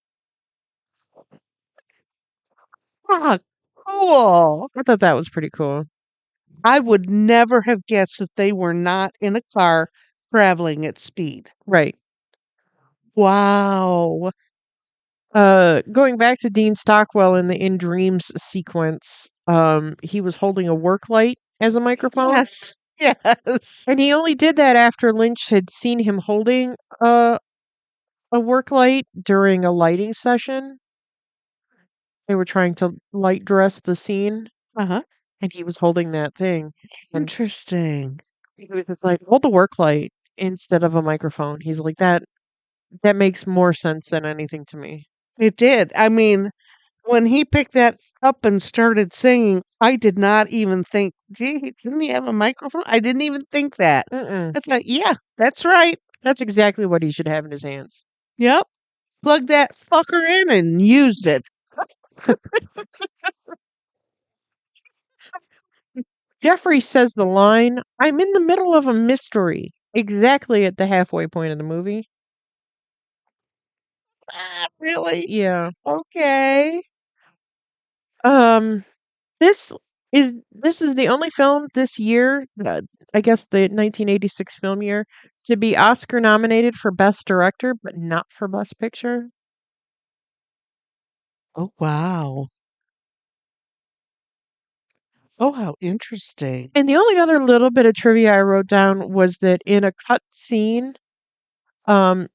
Ah, cool. I thought that was pretty cool. I would never have guessed that they were not in a car traveling at speed. Right. Wow. Going back to Dean Stockwell in the In Dreams sequence, he was holding a work light as a microphone. Yes. Yes. And he only did that after Lynch had seen him holding a work light during a lighting session. They were trying to light dress the scene, Uh-huh. and he was holding that thing. And Interesting. he was just like, hold the work light instead of a microphone. He's like, that makes more sense than anything to me. It did. I mean, when he picked that up and started singing, I did not even think, gee, didn't he have a microphone? I didn't even think that. Mm-mm. I thought, yeah, that's right. That's exactly what he should have in his hands. Yep. Plugged that fucker in and used it. Jeffrey says the line, I'm in the middle of a mystery, exactly at the halfway point of the movie. Ah, really? Yeah. Okay. Um, this this is the only film this year, I guess the 1986 film year, to be Oscar nominated for Best Director, but not for Best Picture. Oh, wow. Oh, how interesting. And the only other little bit of trivia I wrote down was that in a cut scene, um,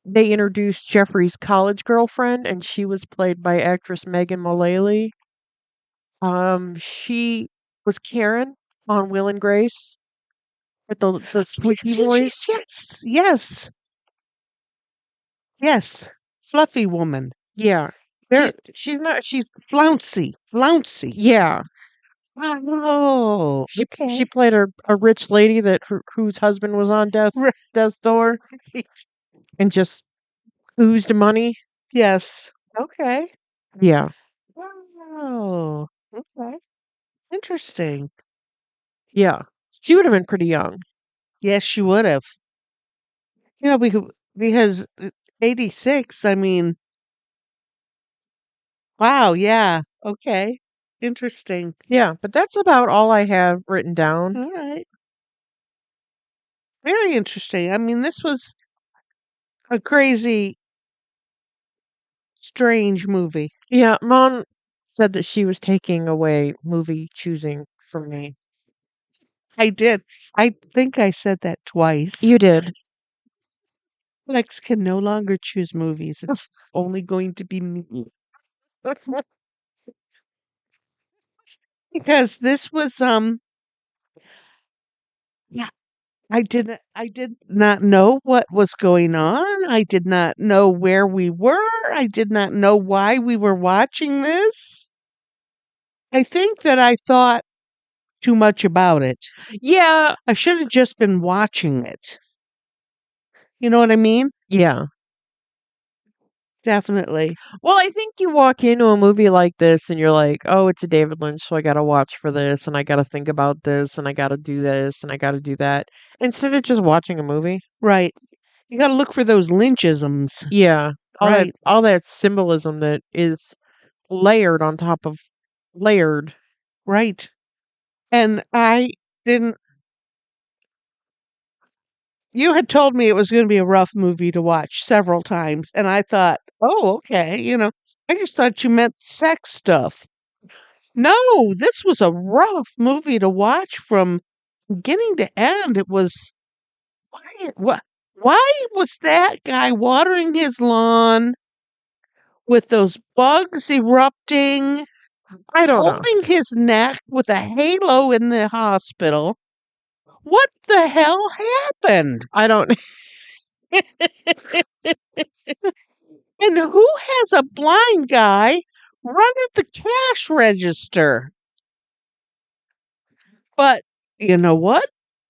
they introduced Jeffrey's college girlfriend, and she was played by actress Megan Mullally. She was Karen on Will and Grace with the squeaky Yes, yes, voice. yes, yes, yes, yes. Fluffy woman. Yeah. Very She's not she's flouncy, flouncy. yeah. Oh, She okay. played a rich lady that whose husband was on death's door Right. and just oozed money. Yes. Okay. Yeah. Oh, okay. Interesting. Yeah. She would have been pretty young. Yes, you would have. Because 86, I mean, wow, yeah. Okay. Interesting. Yeah, but that's about all I have written down. All right. Very interesting. I mean, this was a crazy, strange movie. Yeah, Mom said that she was taking away movie choosing from me. I did. I think I said that twice. You did. Lex can no longer choose movies. It's only going to be me. Because this was yeah, I did not know what was going on. I did not know where we were. I did not know why we were watching this. I think that I thought too much about it. Yeah, I should have just been watching it. You know what I mean? yeah. Definitely. Well, I think you walk into a movie like this and you're like, "Oh, it's a David Lynch, so I gotta watch for this, and I gotta think about this, and I gotta do this, and I gotta do that," instead of just watching a movie. Right. You got to look for those Lynchisms. Yeah, Right. all that symbolism that is layered on top of layered. Right. And I didn't you had told me it was gonna be a rough movie to watch several times, and I thought, "Oh, okay," I just thought you meant sex stuff. No, this was a rough movie to watch from beginning to end. It was why was that guy watering his lawn with those bugs erupting, I don't know. holding his neck with a halo in the hospital? What the hell happened? I don't And who has a blind guy run at the cash register? But you know what?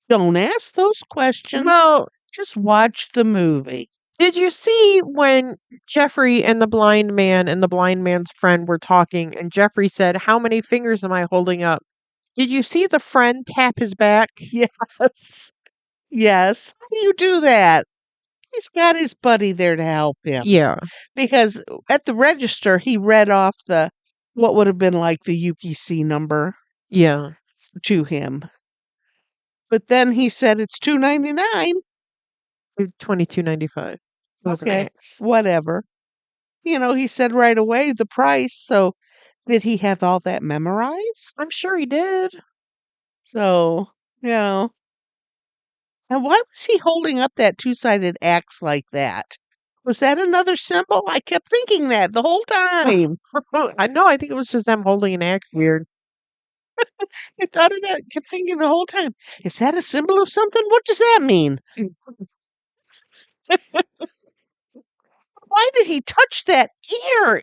Don't ask those questions. Well, Just watch the movie. did you see when Jeffrey and the blind man's friend were talking and Jeffrey said, "How many fingers am I holding up?" Did you see the friend tap his back? Yes. Yes. How do you do that? He's got his buddy there to help him. Yeah. Because at the register, he read off the what would have been like the UPC number Yeah. to him. But then he said it's $2.99. 22.95. It was an Okay, X. whatever. He said right away the price. So did he have all that memorized? I'm sure he did. So, you know, and why was he holding up that two-sided axe like that? Was that another symbol? I kept thinking that the whole time. I know, I think it was just them holding an axe weird. I thought of that, kept thinking the whole time. Is that a symbol of something? What does that mean? Why did he touch that ear?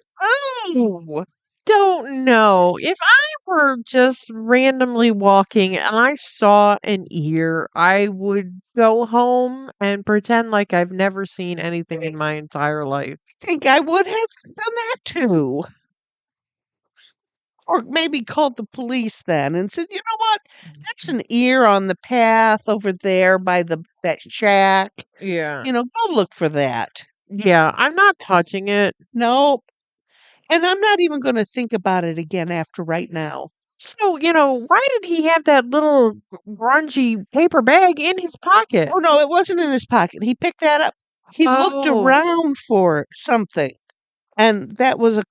Oh, Don't know. If I were just randomly walking and I saw an ear, I would go home and pretend like I've never seen anything in my entire life. I think I would have done that too. Or maybe called the police then and said, "You know what? There's an ear on the path over there by that shack. Yeah. Go look for that." Yeah, I'm not touching it. Nope. And I'm not even gonna think about it again after right now. So, why did he have that little grungy paper bag in his pocket? Oh, no, it wasn't in his pocket. He picked that up. He looked Oh. around for something, and that was it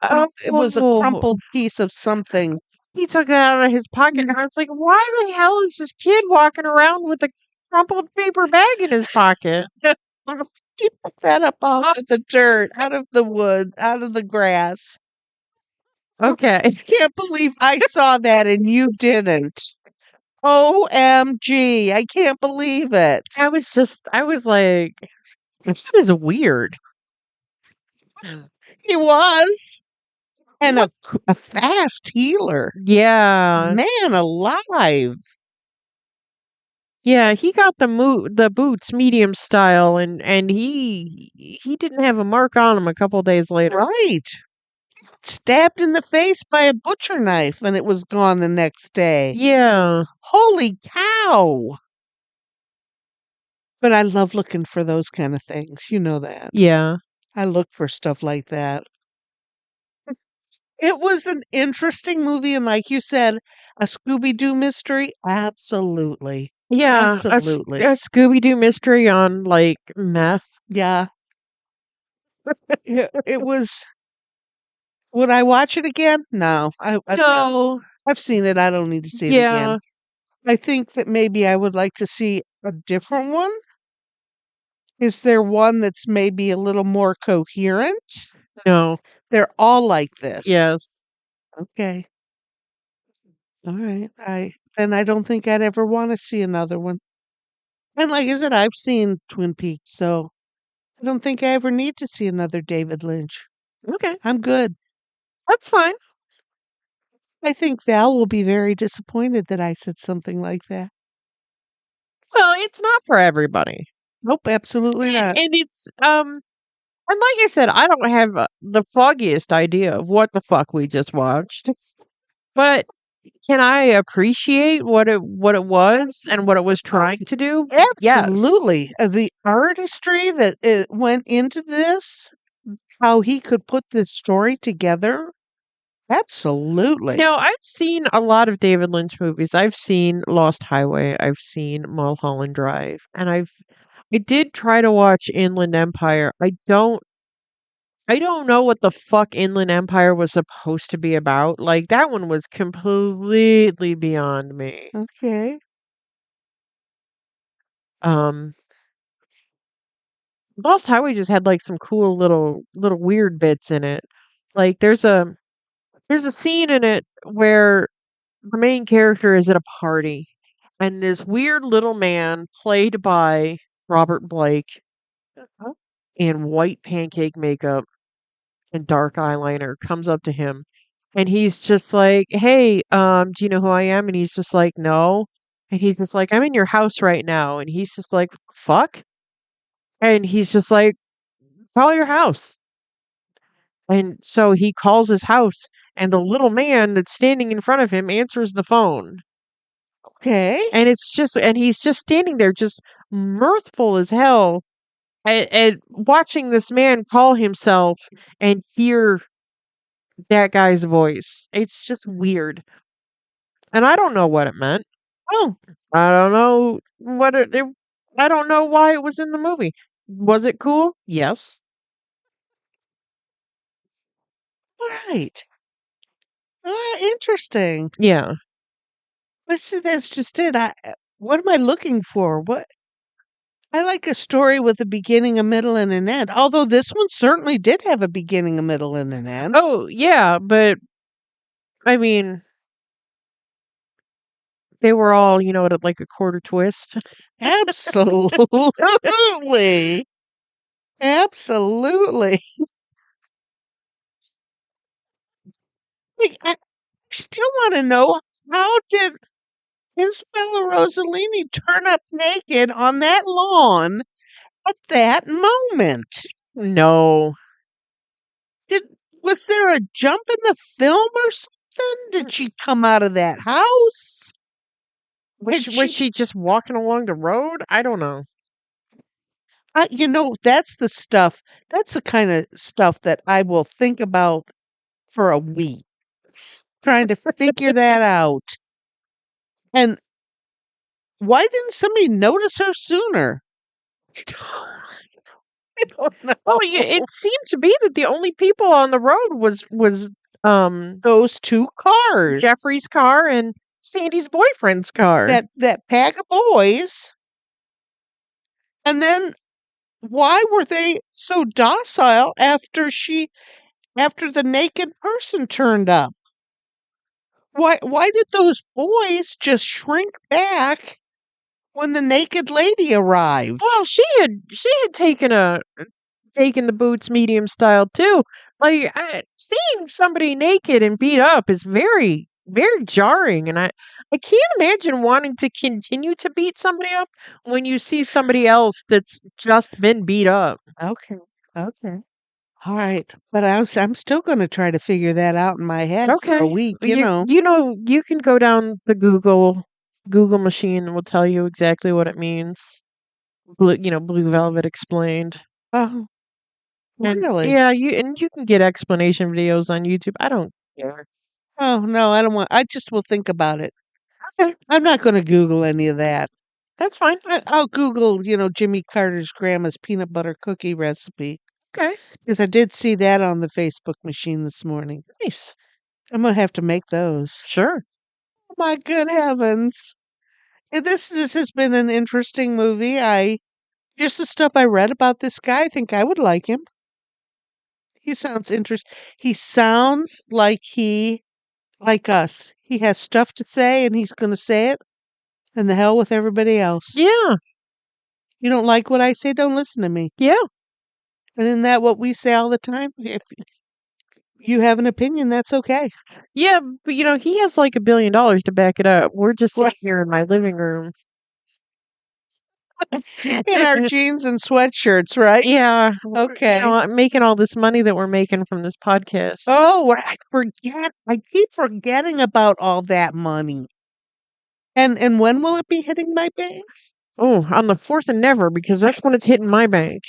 was a Oh. crumpled piece of something. He took that out of his pocket, and I was like, "Why the hell is this kid walking around with a crumpled paper bag in his pocket?" He took that up out of the dirt, out of the wood, out of the grass. Okay. Can't believe I saw that and you didn't. OMG. I can't believe it. I was like, "This kid is weird." He was. And What? a fast healer. Yeah. Man alive. Yeah, he got the boots medium style, and he didn't have a mark on him a couple days later. Right. Stabbed in the face by a butcher knife and it was gone the next day. Yeah. Holy cow. But I love looking for those kind of things. You know that. Yeah. I look for stuff like that. It was an interesting movie, and like you said, a Scooby-Doo mystery? Absolutely. Yeah, Absolutely. a Scooby-Doo mystery on, like, meth. Yeah. It was would I watch it again? No. No. I've seen it, I don't need to see it again. Yeah. I think that maybe I would like to see a different one. Is there one that's maybe a little more coherent? No. They're all like this. Yes. Okay. Alright. I don't think I'd ever wanna see another one. And like I said, I've seen Twin Peaks, so I don't think I ever need to see another David Lynch. Okay. I'm good. That's fine. I think Val will be very disappointed that I said something like that. Well, it's not for everybody. Nope, absolutely not. And it's, and like I said, I don't have, the foggiest idea of what the fuck we just watched. But can I appreciate what it was and what it was trying to do? Yes. Absolutely. The artistry that went into this, how he could put this story together. Absolutely. Now, I've seen a lot of David Lynch movies. I've seen Lost Highway, I've seen Mulholland Drive, and I did try to watch Inland Empire. I don't know what the fuck Inland Empire was supposed to be about. Like, that one was completely beyond me. Okay. Um, Lost Highway just had, like, some cool little weird bits in it. Like, there's a scene in it where the main character is at a party, and this weird little man, played by Robert Blake, Uh-huh. in white pancake makeup and dark eyeliner, comes up to him, and he's just like, "Hey, do you know who I am?" And he's just like, "No." And he's just like, "I'm in your house right now." And he's just like, "Fuck?" And he's just like, "Call your house." And so he calls his house, and the little man that's standing in front of him answers the phone. Okay. And he's just standing there, just mirthful as hell at watching this man call himself and hear that guy's voice. It's just weird. And I don't know what it meant. Oh, I don't know I don't know why it was in the movie. Was it cool? Yes. all right. Interesting. Yeah. But see, that's just it. What am I looking for? What I like a story with a beginning, a middle, and an end. Although this one certainly did have a beginning, a middle, and an end. Oh, yeah, but I mean, they were all, at like a quarter twist. Absolutely. Absolutely. Like, I still want to know how did Isabella Rossellini turn up naked on that lawn at that moment? No. Did was there a jump in the film or something? Did she come out of that house? Had Was she she just walking along the road? I don't know. that's the stuff. That's the kind of stuff that I will think about for a week, trying to figure that out. And why didn't somebody notice her sooner? I don't, I don't Well, yeah, know. it seemed to be that the only people on the road was Um, Those 2 cars, Jeffrey's car and Sandy's boyfriend's car. that pack of boys, and then why were they so docile after the naked person turned up? Why did those boys just shrink back when the naked lady arrived? Well, she had taken the boots medium style too. Like seeing somebody naked and beat up is very very jarring, and I can't imagine wanting to continue to beat somebody up when you see somebody else that's just been beat up. Okay. Okay. All right. But I'm still gonna try to figure that out in my head for a Okay, week, you you know. you know you can go down the Google machine and will tell you exactly what it means. Blue Velvet explained. Oh, And really? yeah, you can get explanation videos on YouTube. I don't care. Oh, no, I don't want I just will think about it. Okay, I'm not gonna Google any of that. that's fine. I'll Google, Jimmy Carter's grandma's peanut butter cookie recipe Okay, because I did see that on the Facebook machine this morning. nice. I'm gonna have to make those. Sure. Oh my good heavens. This has been an interesting movie. I Just the stuff I read about this guy, I think I would like him. He sounds He sounds like us. He has stuff to say and he's gonna say it, and the hell with everybody else. Yeah, You don't like what I say, don't listen to me. yeah, And isn't that what we say all the time? If you have an opinion, that's okay. yeah. But he has like $1 billion to back it up. We're just Right. sitting here in my living room. In our jeans and sweatshirts, right? Yeah, Okay. making all this money that we're making from this podcast. Oh, I keep forgetting about all that money. And when will it be hitting my bank? Oh, on the fourth and never because that's when it's hitting my bank.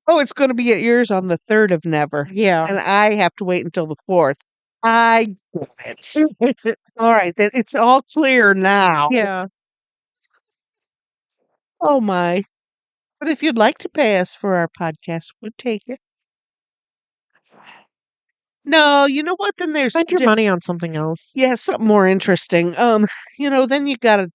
Oh, it's gonna be at yours on the 3rd of never, Yeah. and I have to wait until the 4th. I get it. Alright, then it's all clear now. Yeah. Oh my. But if you'd like to pay us for our podcast, we'd take it. No, you know what? Then there's Spend your money on something else. yeah, something more interesting. Then you gotta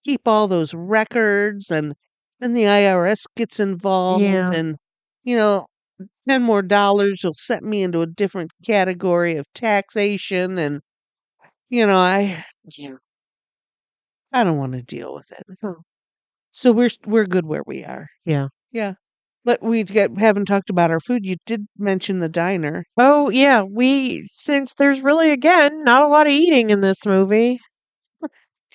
keep all those records, and then the IRS gets involved, Yeah. and, you know, 10 more dollars will set me into a different category of taxation, and, you know, I Yeah. I don't wanna deal with it. Oh, So we're good where we are. yeah. Yeah. But haven't talked about our food. You did mention the diner. Oh, yeah. Since there's really, again, not a lot of eating in this movie,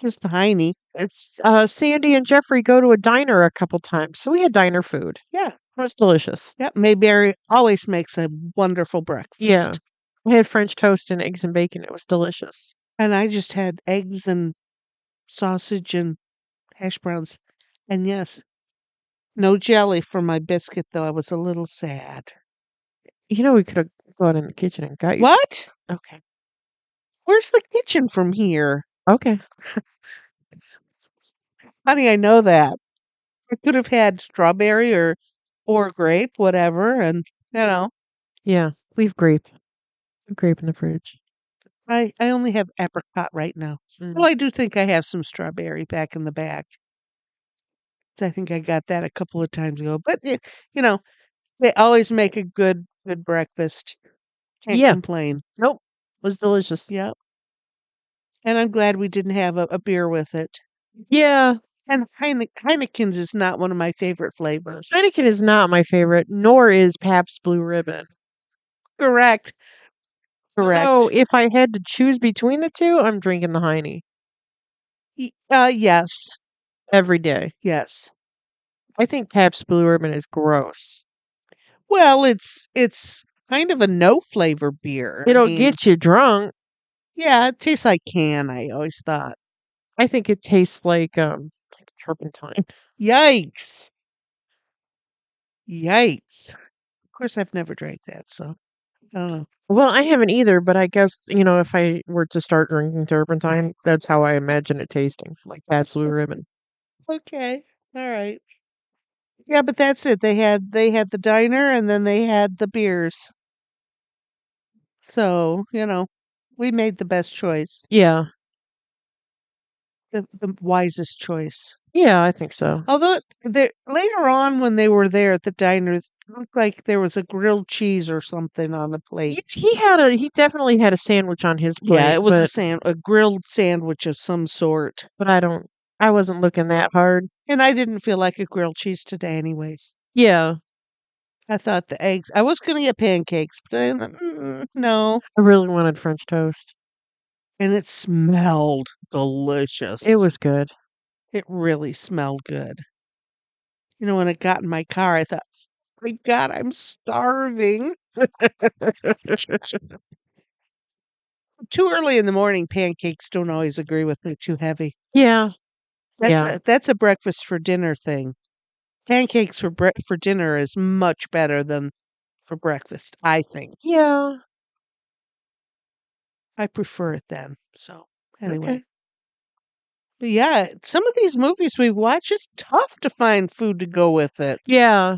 Just the Heine. it's Sandy and Jeffrey go to a diner a couple times. So we had diner food. Yeah. It was delicious. Yep, Mayberry always makes a wonderful Yeah. breakfast. I had French toast and eggs and bacon. It was delicious. And I just had eggs and sausage and hash browns. And yes, no jelly for my biscuit, though I was a little sad. We could have gone in the kitchen and got you. What? Okay. Where's the kitchen from here? Okay. Honey, I know that. I could have had strawberry or grape, whatever, and you know, Yeah. We've grape. Grape in the fridge. I only have apricot right now. Mm. Well, I do think I have some strawberry back in the back. I think I got that a couple of times ago. But you know, they always make a good breakfast. Can't Yeah. complain. Nope. It was delicious. Yep. And I'm glad we didn't have a beer with it. Yeah. And Heineken's is not one of my favorite flavors. Heineken is not my favorite, nor is Pabst Blue Ribbon. Correct. So Correct. if I had to choose between the two, I'm drinking the Heine Yes. every day. Yes. I think Pabst Blue Ribbon is gross. Well, it's kind of a no flavor beer. I It'll mean, get you drunk. yeah, it tastes like can, I always thought. I think it tastes like turpentine. Yikes. Yikes. Of course I've never drank that, so I don't know. Well, I haven't either, but I guess, if I were to start drinking turpentine, that's how I imagine it tasting, like Pabst Blue Ribbon. Okay. All right. Yeah, but that's it. They had the diner and then they had the beers. So, we made the best choice, Yeah. the wisest choice. Yeah, I think so. Although later on when they were there at the diner, it looked like there was a grilled cheese or something on the plate. He definitely had a sandwich on his Yeah, plate, it was a grilled sandwich of some sort. but I wasn't looking that hard. And I didn't feel like a grilled cheese today anyways. Yeah. I thought the eggs I was gonna get pancakes, but no. I really wanted French toast. And it smelled It delicious. was good. It really smelled good. When it got in my car, I thought, "My God, I'm starving." Too early in the morning, pancakes don't always agree with me, too heavy. Yeah. That's Yeah. a breakfast for dinner thing. Pancakes for dinner is much better than for breakfast, I think. Yeah. I prefer it then. So, anyway. Okay. But yeah, some of these movies we've watched, it's tough to find food to go with it. Yeah.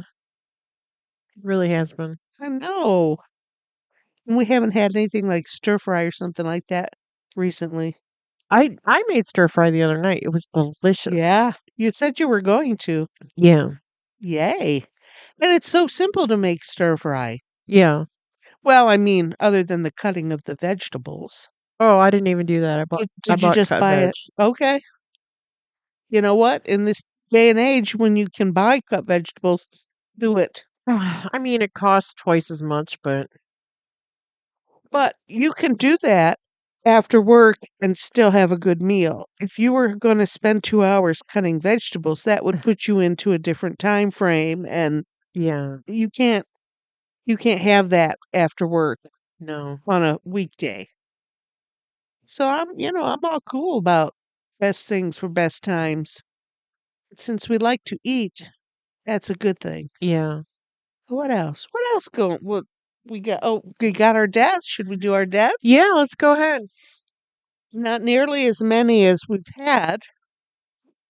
It really has been. I know. And we haven't had anything like stir fry or something like that recently. I made stir fry the other night. It was delicious. Yeah, you said you were going to. Yeah. Yay. And it's so simple to make stir fry. Yeah. Well, I mean, other than the cutting of the vegetables. Oh, I didn't even do that. I Did you bought just cut buy veg. it? Okay. You know what? In this day and age when you can buy cut vegetables, do it. I mean, it costs twice as much, but But you can do that after work and still have a good meal. If you were going to spend 2 hours cutting vegetables, that would put you into a different time frame, and yeah. you can't have that after work No. on a weekday. So I'm all cool about best things for best times. Since we like to eat, that's a good thing. Yeah. What else? What else going? What we got? Oh, we got our deaths. Should we do our deaths? Yeah, let's go ahead. Not nearly as many as we've had,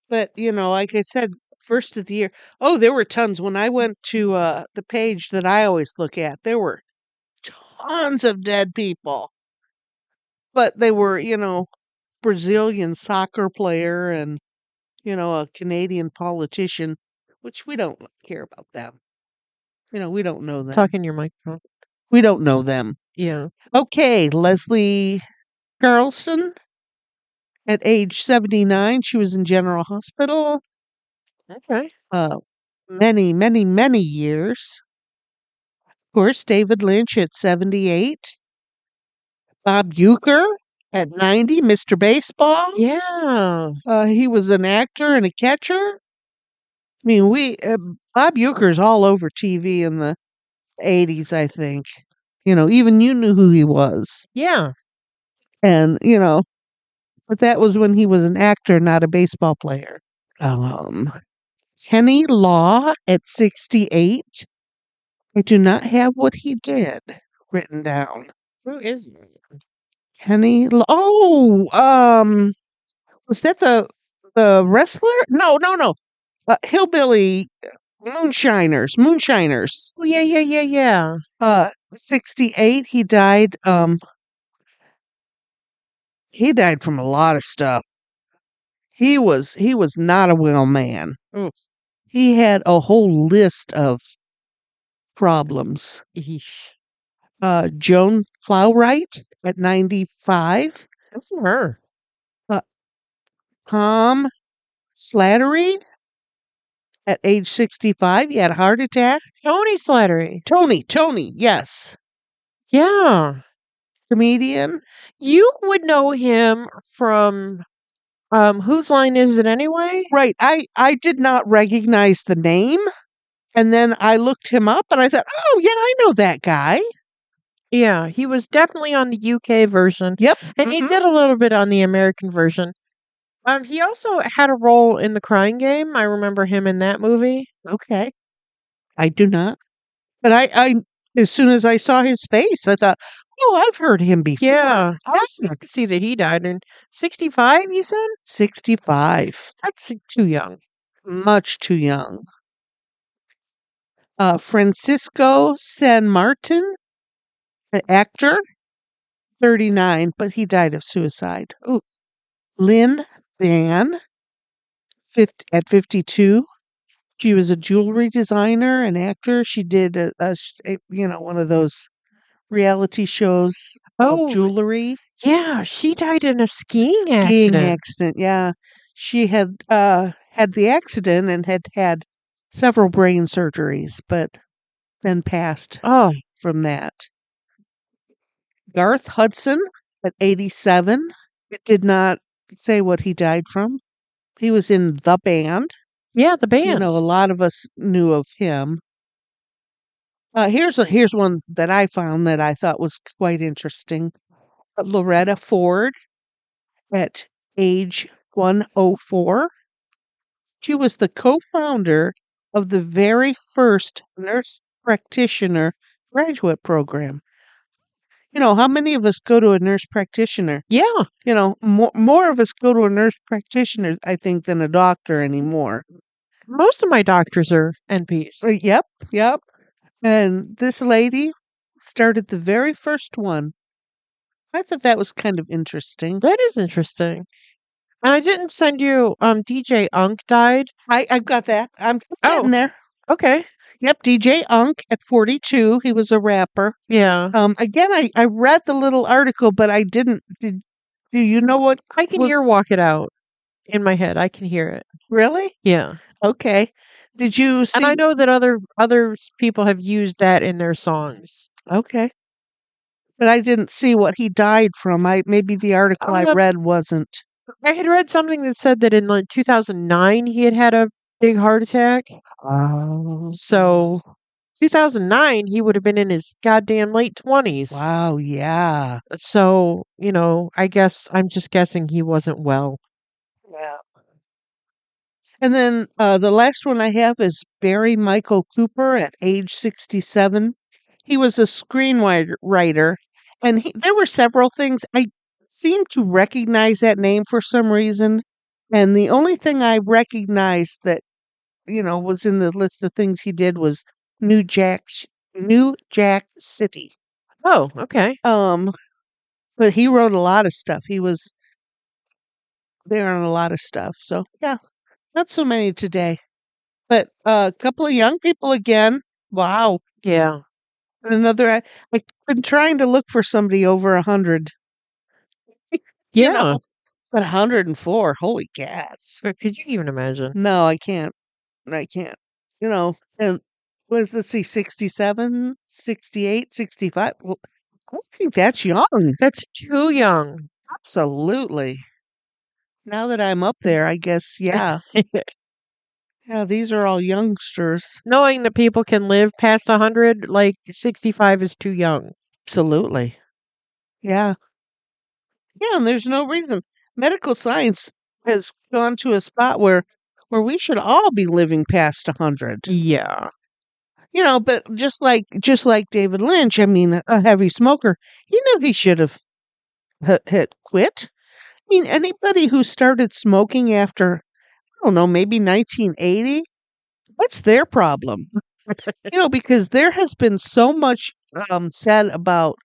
but like I said, first of the year. Oh, there were tons. When I went to the page that I always look at, there were tons of dead people. But they were, Brazilian soccer player and, a Canadian politician, which we don't care about them. We don't know them. Talk in your microphone. We don't know them. Yeah. Okay, Leslie Carlson at age 79, she was in General Hospital. Okay. Uh, many, many, many years. Of course, David Lynch at 78. Bob Uecker at 90, Mr. Baseball. Yeah. He was an actor and a catcher. I mean, Bob Uecker's all over TV in the 80s, I think. Even you knew who he was. Yeah. And, but that was when he was an actor, not a baseball player. Um, Kenny Law at 68. I do not have what he did written down. Who is he? Kenny Law. Oh, was that the wrestler? No, no, no. Hillbilly Moonshiners. Oh, yeah, yeah, yeah, yeah. 68. He died from a lot of stuff. He was not a well man. Oh, He had a whole list of problems. eesh. Joan Plowright at 95. Good for her. Uh, Tom Slattery at age 65. He had a heart attack. Tony Slattery. Tony, yes. Yeah. Comedian. You would know him from Whose Line Is It Anyway? Right. I did not recognize the name. And then I looked him up and I thought, oh, yeah, I know that guy. Yeah, he was definitely on the UK version, Yep. and he did a little bit on the American version. He also had a role in The Crying Game. I remember him in that movie. Okay. I do not. But as soon as I saw his face, I thought, oh, I've heard him before. Yeah, I was sad to see that he died in 65, you said? 65. That's too young. Much too young. Francisco San Martin, an actor. 39, but he died of suicide. Ooh. Lynn Van, at 52. She was a jewelry designer and actor. She did one of those reality shows about Oh, jewelry. yeah, she died in a skiing Skiing accident. accident, yeah. She had the accident and had several brain surgeries, but then passed Oh, from that. Garth Hudson at 87. It did not say what he died from. He was in the band. yeah, the You band. know, a lot of us knew of him. Here's one that I found that I thought was quite interesting. Loretta Ford at age 104. She was the co-founder of the very first nurse practitioner graduate program. You know, how many of us go to a nurse practitioner? Yeah, You know, more of us go to a nurse practitioner, I think, than a doctor anymore. most of my doctors are NPs. Yep, yep. And this lady started the very first one. I thought that was kind of interesting. That is interesting. And I didn't send you DJ Unk died. I've got that. I'm Oh, getting there. okay. Yep, DJ Unk at 42. He was a rapper. Yeah. Again, I read the little article, but I didn't. Do you know what I can was hear Walk It Out in my head. I can hear it. really? Yeah. Okay. Did you And I see? know that other people have used that in their songs. Okay. But I didn't see what he died from. I maybe the article I Um, read wasn't. I had read something that said that in like 2009 he had had a big heart attack. Oh. So 2009 he would have been in his goddamn late 20s. Wow, yeah. So, I guess I'm just guessing he wasn't well. Yeah. And then the last one I have is Barry Michael Cooper at age 67. He was a screenwriter, and there were several things. I seem to recognize that name for some reason. And the only thing I recognized that, was in the list of things he did was New Jack, New Jack City. Oh, okay. Um, but he wrote a lot of stuff. He was there on a lot of stuff. So yeah, not so many today. But a couple of young people again. Wow. Yeah. And another, I've been trying to look for somebody over 100, you know, Yeah. but 104, holy cats. But could you even imagine? No, I can't. I can't. And let's see, 67, 68, 65. Well, I don't think that's young. That's too young. Absolutely. Now that I'm up there, I guess, yeah. Yeah, these are all youngsters. Knowing that people can live past 100, like 65 is too young. Absolutely. Yeah. Yeah, and there's no reason. Medical science has gone to a spot where we should all be living past 100. Yeah. But just like David Lynch, I mean, a heavy smoker, he knew he should have had quit. I mean, anybody who started smoking after, I don't know, maybe 1980, what's their problem? Because there has been so much said about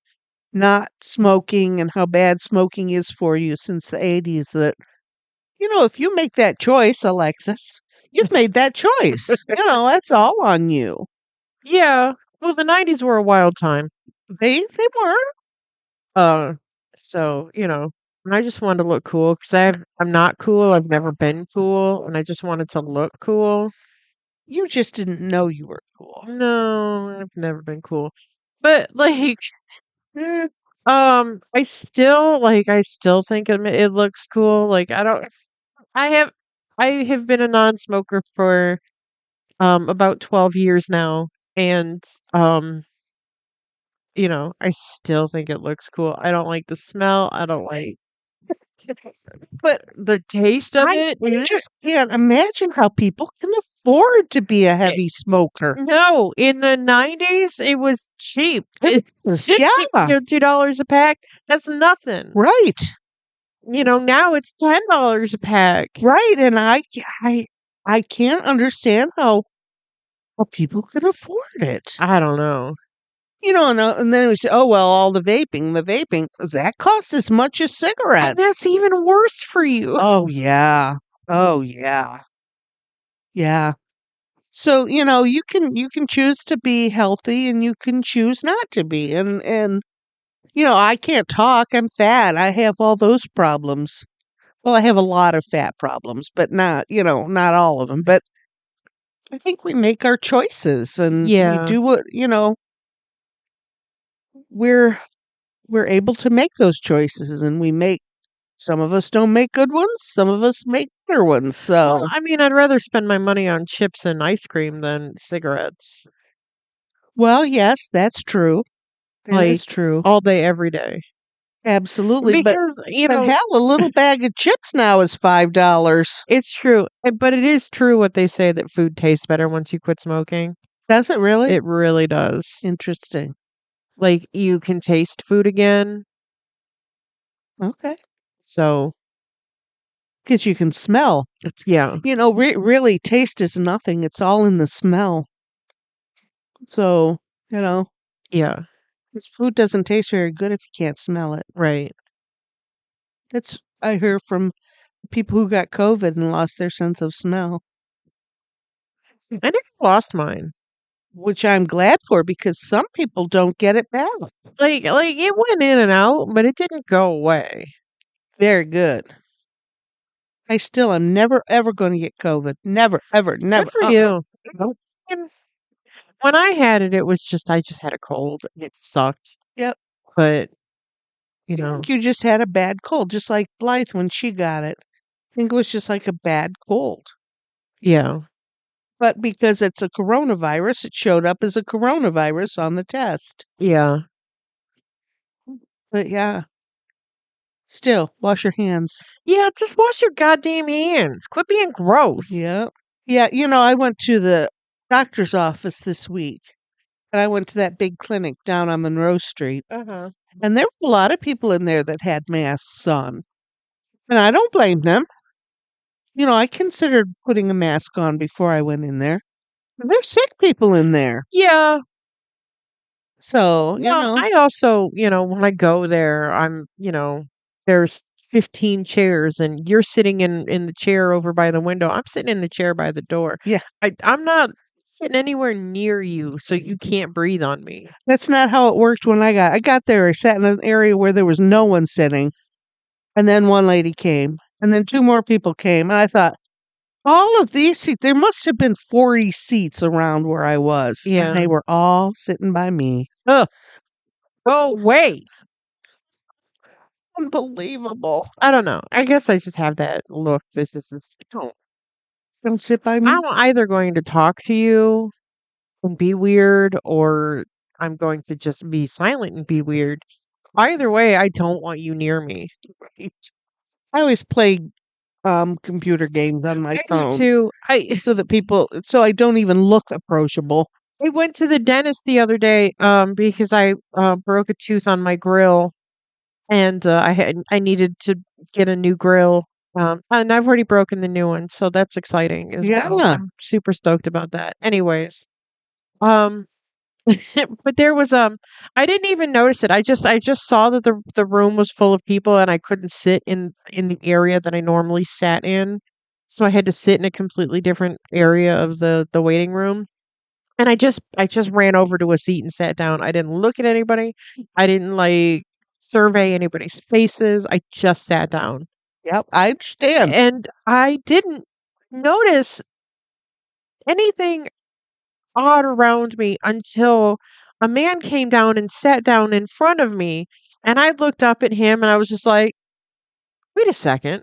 not smoking and how bad smoking is for you since the 80s that, if you make that choice, Alexis, you've made that choice. That's all on you. Yeah. Well, the 90s were a wild time. They were. Uh, so, and I just wanted to look cool because I'm not cool. I've never been cool, and I just wanted to look cool. You just didn't know you were cool. No, I've never been cool. But like, Eh, I still think it looks cool. Like, I have, I have been a non-smoker for about 12 years now, and I still think it looks cool. I don't like the smell. I don't like But the taste of it. I just can't imagine how people can afford to be a heavy smoker. No, in the 90s, it was cheap. It is, yeah, $2 a pack. That's nothing. right, Now it's $10 a pack. right. And I can't understand how people can afford it. I don't know. And then we say, oh, well, all the vaping, that costs as much as And cigarettes. that's even worse for you. Oh, yeah. Oh, yeah. Yeah. So, you can choose to be healthy and you can choose not to be. And I can't talk. I'm fat. I have all those problems. Well, I have a lot of fat problems, but not all of them. But I think we make our choices and we Yeah. do we're we're able to make those choices and some of us don't make good ones, some of us make better ones. Well, So, I mean, I'd rather spend my money on chips and ice cream than cigarettes, well, yes, that's true. That like is true. all day, every day. Absolutely. But Because, hell, a little bag of chips now is $5. it's true. But it is true what they say that food tastes better once you quit smoking. Does it really? It really does. Interesting. Like, you can taste food again. Okay. So, Because you can smell. yeah. Really, taste is nothing. It's all in the smell. So, you know, Yeah. 'cause food doesn't taste very good if you can't smell it. Right. That's I hear from people who got COVID and lost their sense of smell, I never lost mine. which I'm glad for because some people don't get it back. Like it went in and out, but it didn't go away. Very good. I still am never ever going to get COVID. Never, ever, Good never. for you. And when I had it, it was just I just had a cold. It sucked. Yep. But, I think you just had a bad cold, just like Blythe when she got it. I think it was just like a bad cold. yeah. But because it's a coronavirus, it showed up as a coronavirus on the test. Yeah. But yeah, still, wash your hands. Yeah, just wash your goddamn hands. Quit being gross. Yeah. Yeah, I went to the doctor's office this week, and I went to that big clinic down on Monroe Street, Uh-huh. and there were a lot of people in there that had masks on. And I don't blame them. I considered putting a mask on before I went in there. There's sick people in there. Yeah. So, Well, I also, when I go there, there's 15 chairs and you're sitting in the chair over by the window. I'm sitting in the chair by the door. yeah, I'm not sitting anywhere near you, so you can't breathe on me. that's not how it worked when I got there. I sat in an area where there was no one sitting, and then one lady came, and then two more people came, and I thought, all of these seats, there must have been 40 seats around where I was, and Yeah. they were all sitting by me. Ugh. Go away. Unbelievable. I don't know. I guess I just have that look. Don't sit by me. I'm either going to talk to you and be weird, or I'm going to just be silent and be weird. Either way, I don't want you near me. Right. I always play computer games on my I do phone too. so I don't even look approachable. I went to the dentist the other day because I broke a tooth on my grill and I needed to get a new grill. And I've already broken the new one, so that's exciting as well. Yeah. I'm super stoked about that. Anyways, um but there was I didn't even notice it. I just saw that the room was full of people and I couldn't sit in the area that I normally sat in. So I had to sit in a completely different area of the waiting room. And I just ran over to a seat and sat down. I didn't look at anybody. I didn't like survey anybody's faces. I just sat down. Yep. I understand. And I didn't notice anything odd around me until a man came down and sat down in front of me. And I looked up at him and I was just like, wait a second.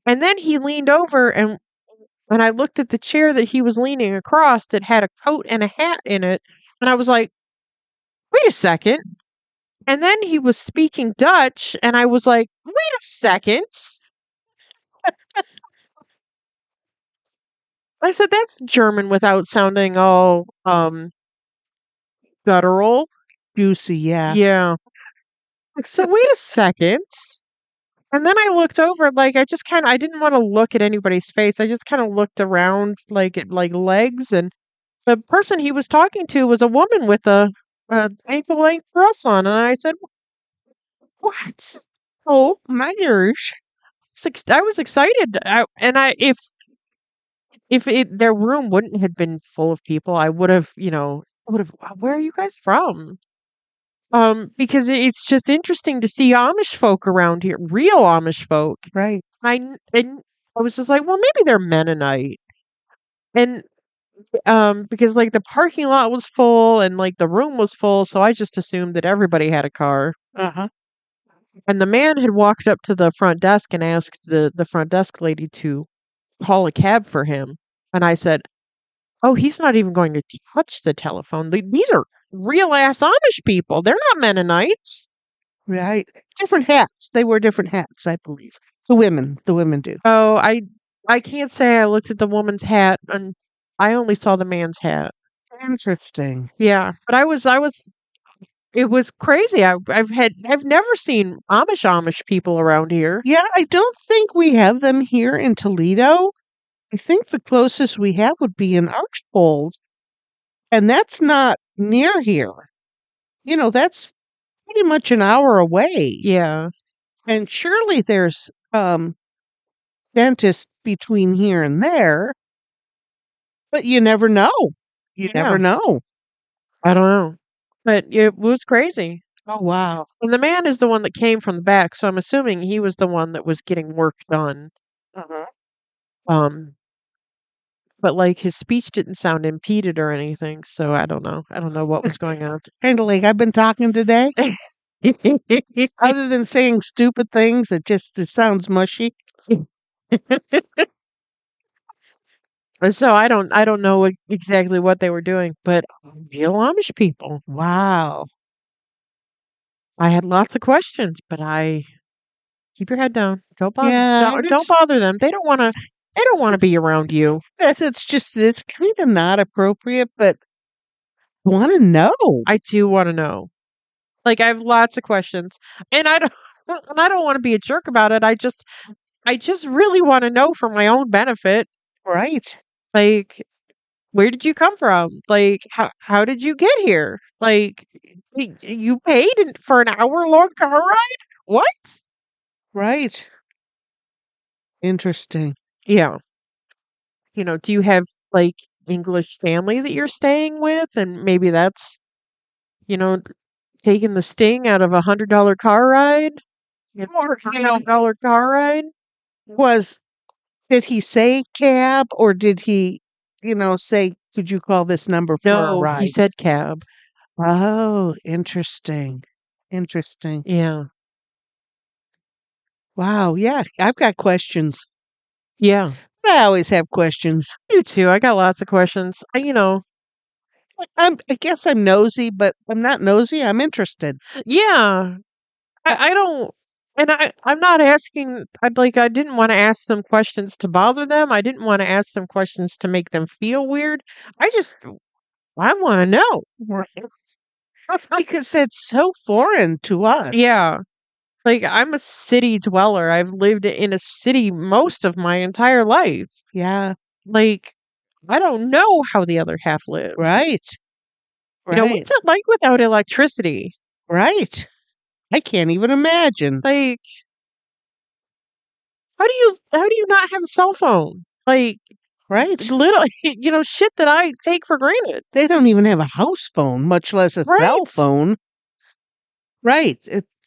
And then he leaned over and I looked at the chair that he was leaning across that had a coat and a hat in it. And I was like, wait a second. And then he was speaking Dutch, and I was like, wait a second. I said, that's German without sounding all guttural. Juicy, yeah. Yeah. So wait a second. And then I looked over, like I didn't want to look at anybody's face. I just kind of looked around like at like legs, and the person he was talking to was a woman with a ankle length dress on. And I said, what? Oh, my gosh. I was excited. If their room wouldn't have been full of people, I would have, where are you guys from? Because it's just interesting to see Amish folk around here, real Amish folk. Right. And I was just like, well, maybe they're Mennonite. And because like the parking lot was full and like the room was full, so I just assumed that everybody had a car. Uh-huh. And the man had walked up to the front desk and asked the front desk lady to call a cab for him. And I said, "Oh, he's not even going to touch the telephone. These are real ass Amish people. They're not Mennonites." Right. Different hats. They wear different hats, I believe. The women do. Oh, I can't say I looked at the woman's hat, and I only saw the man's hat. Interesting. Yeah, but I was it was crazy. I've never seen Amish people around here. Yeah, I don't think we have them here in Toledo. I think the closest we have would be in Archbold, and that's not near here. That's pretty much an hour away. Yeah. And surely there's dentists between here and there, but you never know. You Yeah. never know. I don't know. But it was crazy. Oh, wow. And the man is the one that came from the back, so I'm assuming he was the one that was getting work done. Uh-huh. Um, but like his speech didn't sound impeded or anything, so I don't know. I don't know what was going on. Kind of like I've been talking today. Other than saying stupid things, it sounds mushy. So I don't know exactly what they were doing, but real Amish people. Wow. I had lots of questions, but I keep your head down. Don't bother. Yeah, Don't bother them. They don't want to. They don't want to be around you. it's kind of not appropriate, but I want to know. I do want to know. Like I have lots of questions, and I don't. And I don't want to be a jerk about it. I just really want to know for my own benefit. Right. Like, where did you come from? Like, how did you get here? Like, you paid for an hour long car ride? What? Right. Interesting. Yeah. Do you have like English family that you're staying with? And maybe that's, you know, taking the sting out of $100 car ride? Or $100 car ride? Was Did he say cab or did he, say, could you call this number for a No, he ride? said cab. Oh, interesting. Interesting. Yeah. Wow. Yeah, I've got questions. Yeah. I always have questions. You too. I got lots of questions. I guess I'm nosy, but I'm not nosy. I'm interested. Yeah. Uh, I don't, and I'm not asking. I didn't want to ask them questions to bother them. I didn't want to ask them questions to make them feel weird. I want to know. right. Because that's so foreign to us. Yeah. Like I'm a city dweller. I've lived in a city most of my entire life. Yeah. Like I don't know how the other half lives. Right. Right. What's it like without electricity? Right. I can't even imagine. Like how do you not have a cell phone? Like Right. little shit that I take for granted. They don't even have a house phone, much less a cell Right. phone. Right.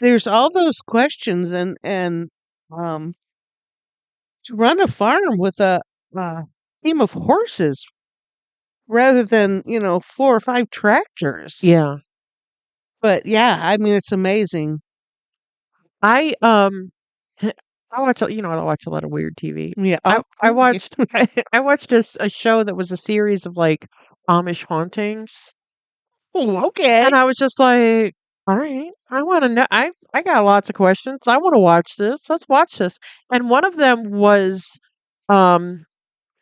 There's all those questions and um to run a farm with a team of horses rather than, four or five tractors. Yeah. But yeah, I mean it's amazing. I I watch a lot of weird TV. Yeah. I watched I watched a show that was a series of like Amish hauntings, Oh, okay. and I was just like, all right, I want to know. I got lots of questions. I want to watch this. Let's watch this. And one of them was um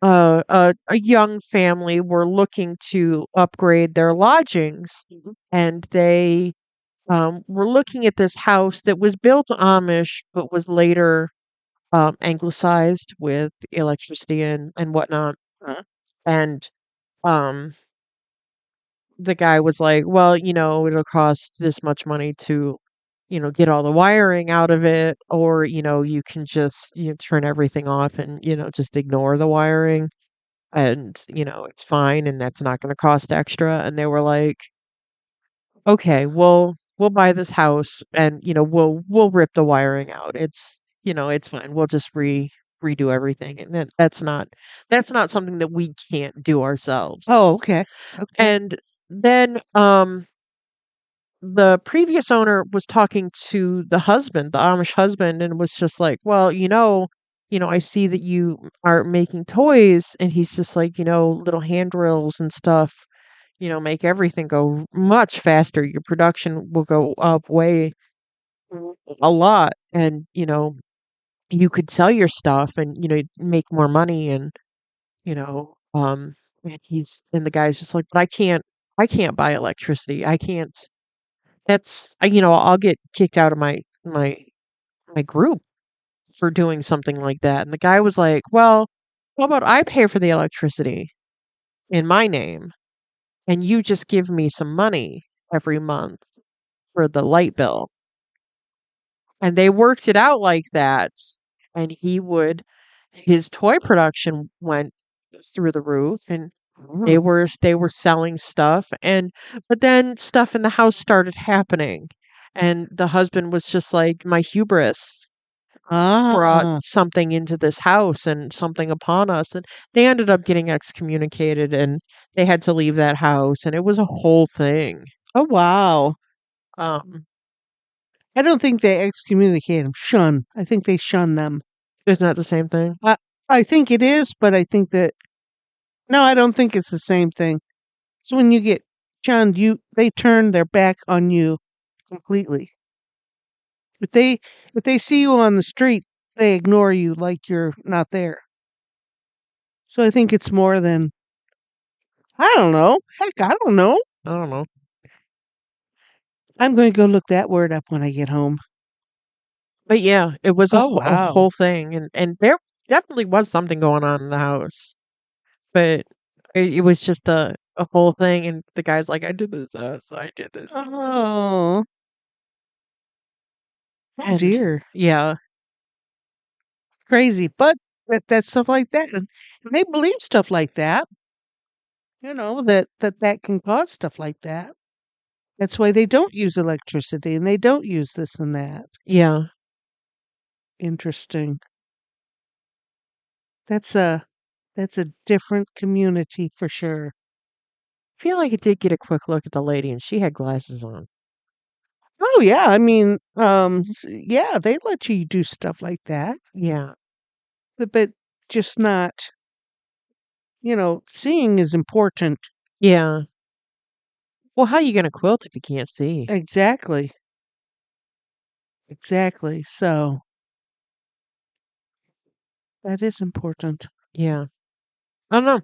a young family were looking to upgrade their lodgings, Mhm. and they were looking at this house that was built Amish but was later anglicized with electricity and whatnot. Uh, And um the guy was like, "Well, it'll cost this much money to, get all the wiring out of it, or, you can just, turn everything off and, just ignore the wiring and, it's fine and that's not going to cost extra." And they were like, "Okay, we'll buy this house and, we'll rip the wiring out. It's fine. We'll just redo everything." And that's not something that we can't do ourselves. Oh, okay. Okay. And then the previous owner was talking to the husband, the Amish husband, and was just like, "Well, I see that you are making toys," and he's just like, little hand drills and stuff, make everything go much faster. Your production will go up way a lot, and you could sell your stuff and make more money, and you know, and the guy's just like, "But I can't buy electricity. I can't. I'll get kicked out of my group for doing something like that." And the guy was like, "Well, how about I pay for the electricity in my name and you just give me some money every month for the light bill." And they worked it out like that. And his toy production went through the roof, and they Oh. were they were selling stuff, but then stuff in the house started happening. And the husband was just like, "My hubris brought Ah. something into this house and something upon us." And they ended up getting excommunicated and they had to leave that house, and it was a whole thing. Oh, wow. Um, I don't think they excommunicate them. Shun. I think they shun them. isn't that the same thing? I I think it is, but I think that no, I don't think it's the same thing. So when you get shunned, they turn their back on you completely. If they see you on the street, they ignore you like you're not there. So I think it's more than I don't know. Heck, I don't know. I don't know. I'm going to go look that word up when I get home. But yeah, it was a Oh, wh a wow. whole thing, and there definitely was something going on in the house, but it was just a whole thing, and the guy's like, "I did this, I did this." Oh, oh And dear. yeah, Crazy. But that stuff like that. And they believe stuff like that, that can cause stuff like that. That's why they don't use electricity and they don't use this and that. yeah. Interesting. That's a that's a different community for sure. I feel like I did get a quick look at the lady, and she had glasses on. Oh yeah, I mean, yeah, they let you do stuff like that, Yeah, but just not, seeing is important. yeah. Well, how you gonna quilt if you can't see? Exactly, exactly. So that is important. Yeah. I don't know.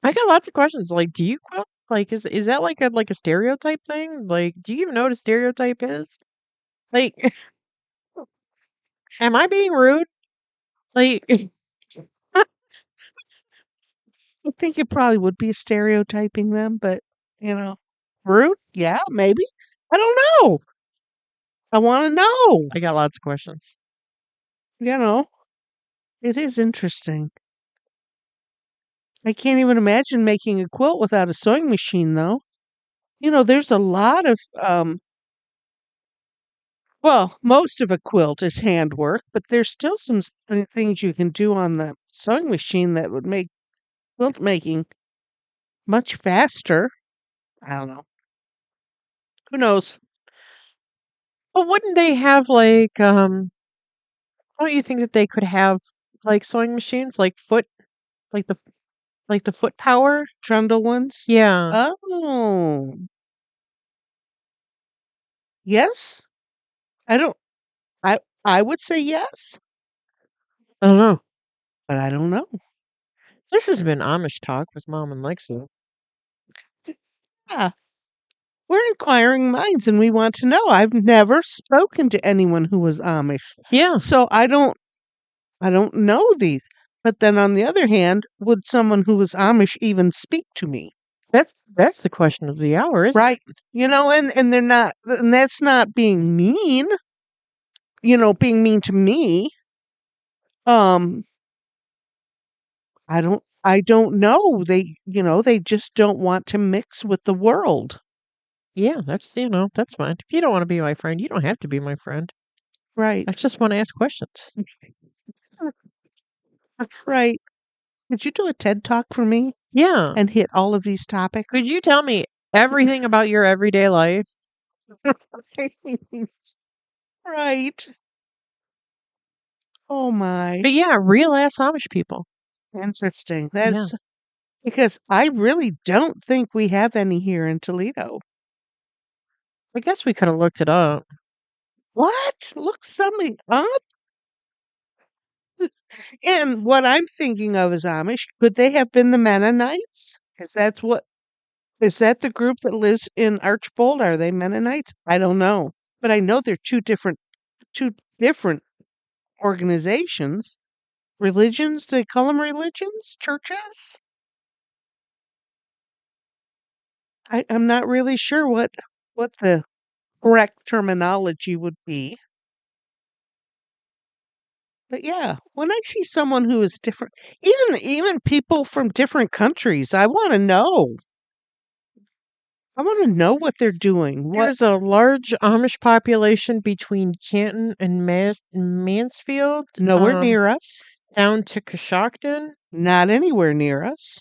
I got lots of questions. Like, do you quilt? Like, is that like a stereotype thing? Like, do you even know what a stereotype is? Like, am I being rude? Like, I think it probably would be stereotyping them, but you know, rude? Yeah, maybe. I don't know. I want to know. I got lots of questions. You know, it is interesting. I can't even imagine making a quilt without a sewing machine, though. There's a lot of well, most of a quilt is handwork, but there's still some things you can do on the sewing machine that would make quilt making much faster. I don't know. Who knows? But wouldn't they have don't you think that they could have like sewing machines, like the foot power? Trundle ones? Yeah. Oh, yes. I don't. I would say yes, I don't know. but I don't know. This has been Amish talk with Mom and Lexi. Yeah, we're inquiring minds, and we want to know. I've never spoken to anyone who was Amish, Yeah. so I don't know these. But then on the other hand, would someone who was Amish even speak to me? That's the question of the hour, isn't right? And they're not, and that's not being mean, being mean to me. Um, I don't know. They just don't want to mix with the world. it? Yeah, that's fine. If you don't want to be my friend, you don't have to be my friend. I Right. just want to ask questions. Right. Could you do a TED Talk for me Yeah. and hit all of these topics? Could you tell me everything about your everyday life? Right. Oh my. But yeah, real ass Amish people. Interesting. Yeah. That's because I really don't think we have any here in Toledo. I guess we could have looked it up. What? Look something up. And what I'm thinking of is Amish. Could they have been the Mennonites? Is that the group that lives in Archbold? Are they Mennonites? I don't know. But I know they're two different organizations. Religions? Do they call them religions? Churches? I'm not really sure what the correct terminology would be. But yeah, when I see someone who is different, even people from different countries, I want to know. I want to know what they're doing. What There's a large Amish population between Canton and Mansfield, Nowhere near us, down to Coshocton. not anywhere near us,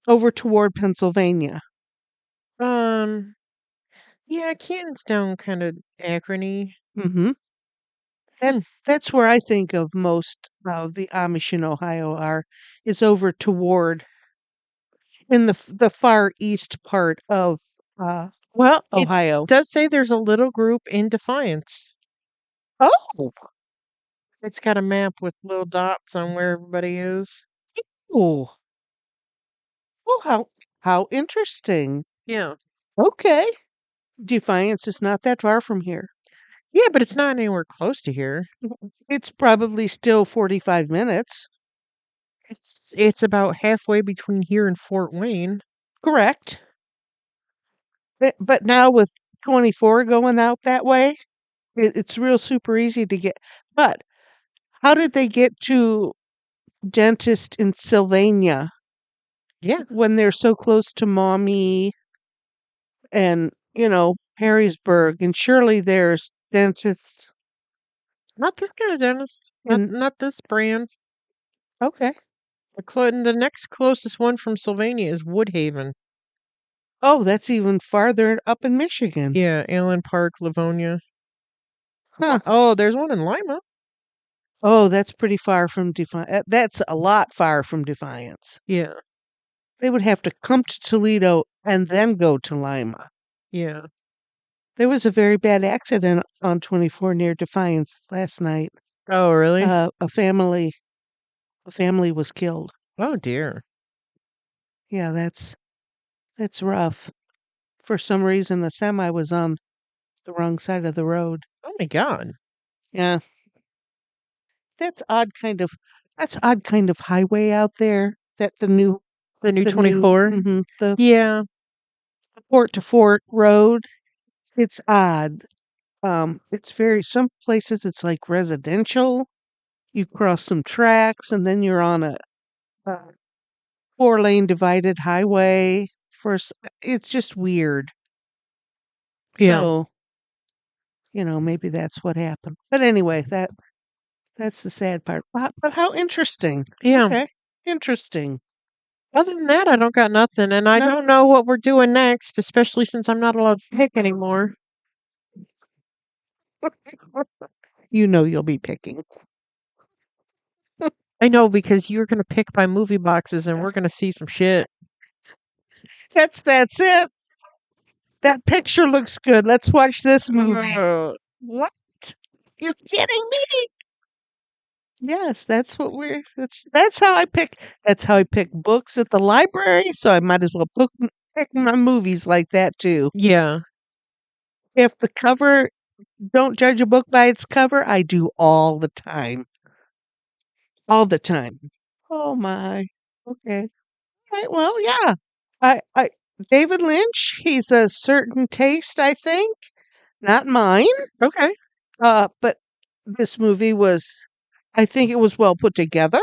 over toward Pennsylvania. Um, yeah, Canton's down kind of Acrony. Hmm. That Hmm. that's where I think of most of the Amish in Ohio are is over toward in the far east part of uh, Well, it Ohio. does say there's a little group in Defiance. Oh, It's got a map with little dots on where everybody is. oh, oh, how interesting. Yeah. Okay, Defiance is not that far from here. Yeah, but it's not anywhere close to here. It's probably still 45 minutes. It's about halfway between here and Fort Wayne. Correct. But now with 24 going out that way, it's real super easy to get. But how did they get to dentist in Sylvania Yeah. when they're so close to Maumee and, Harrisburg? And surely there's dentists Not this kind of dentist. Not in. not this brand. Okay. The next closest one from Sylvania is Woodhaven. Oh, that's even farther up in Michigan. Yeah, Allen Park, Livonia. Huh. Oh, there's one in Lima. Oh, that's pretty far from Defiance. That's a lot far from Defiance. Yeah, They would have to come to Toledo and then go to Lima. yeah. There was a very bad accident on 24 near Defiance last night. Oh, really? Uh, a family a family was killed. Oh, dear. Yeah, that's rough. For some reason the semi was on the wrong side of the road. Oh my God. Yeah. That's odd kind of highway out there. That The new the new 24. the Yeah. port to fort road. It's odd. It's very some places it's like residential. You cross some tracks and then you're on a 4-lane divided highway. It's just weird. Yeah. So, maybe that's what happened. But anyway, that's the sad part. But how interesting. Yeah. Okay. Interesting. Other than that, I don't got nothing, and I No, don't know what we're doing next, especially since I'm not allowed to pick anymore. you'll be picking. I know because you're gonna pick by movie boxes, and we're gonna see some shit. That's it. That picture looks good. Let's watch this movie. What? You kidding me? Yes, that's how I pick books at the library, so I might as well pick my movies like that too. Yeah. If the cover don't judge a book by its cover, I do all the time. All the time. Oh my. Okay. Right, well, yeah. I David Lynch, he's a certain taste, I think, not mine. Okay. But this movie was, I think it was well put together.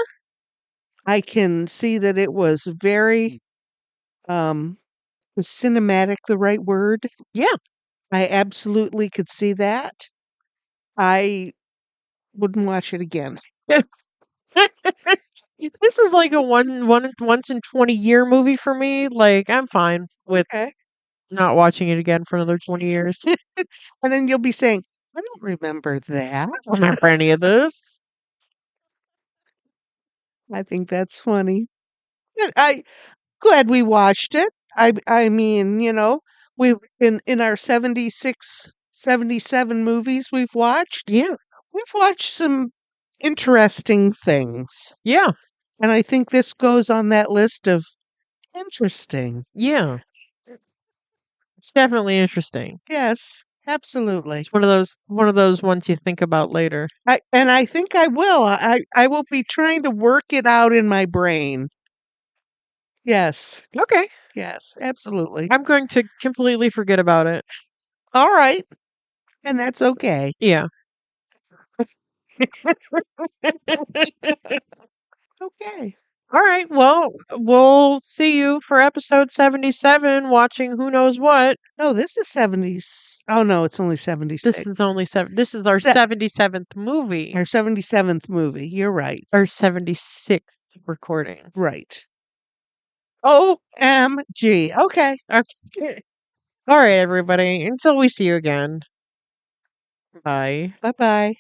I can see that it was very, was cinematic the right word? Yeah. I absolutely could see that. I wouldn't watch it again. This is like a once in 20-year movie for me. Like, I'm fine with Okay. not watching it again for another 20 years. And then you'll be saying, I don't remember that. I don't remember any of this. I think that's funny. I glad we watched it. I mean, we've in our 76, 77 movies Yeah. we've watched some interesting things. Yeah. And I think this goes on that list of interesting. Yeah. It's definitely interesting. Yes, absolutely. It's one of those ones you think about later. I think I will. I will be trying to work it out in my brain. Yes. Okay. Yes, absolutely. I'm going to completely forget about it. All right. And that's okay. Yeah. Okay. All right. Well, we'll see you for episode 77 watching who knows what. No, this is 70s. Oh, no, it's only This is 76. only seven. This is our Se 77th movie, Our 77th movie. You're right. our 76th recording. Right. OMG. Okay. Okay. All right, everybody. Until we see you again. Bye. Bye-bye.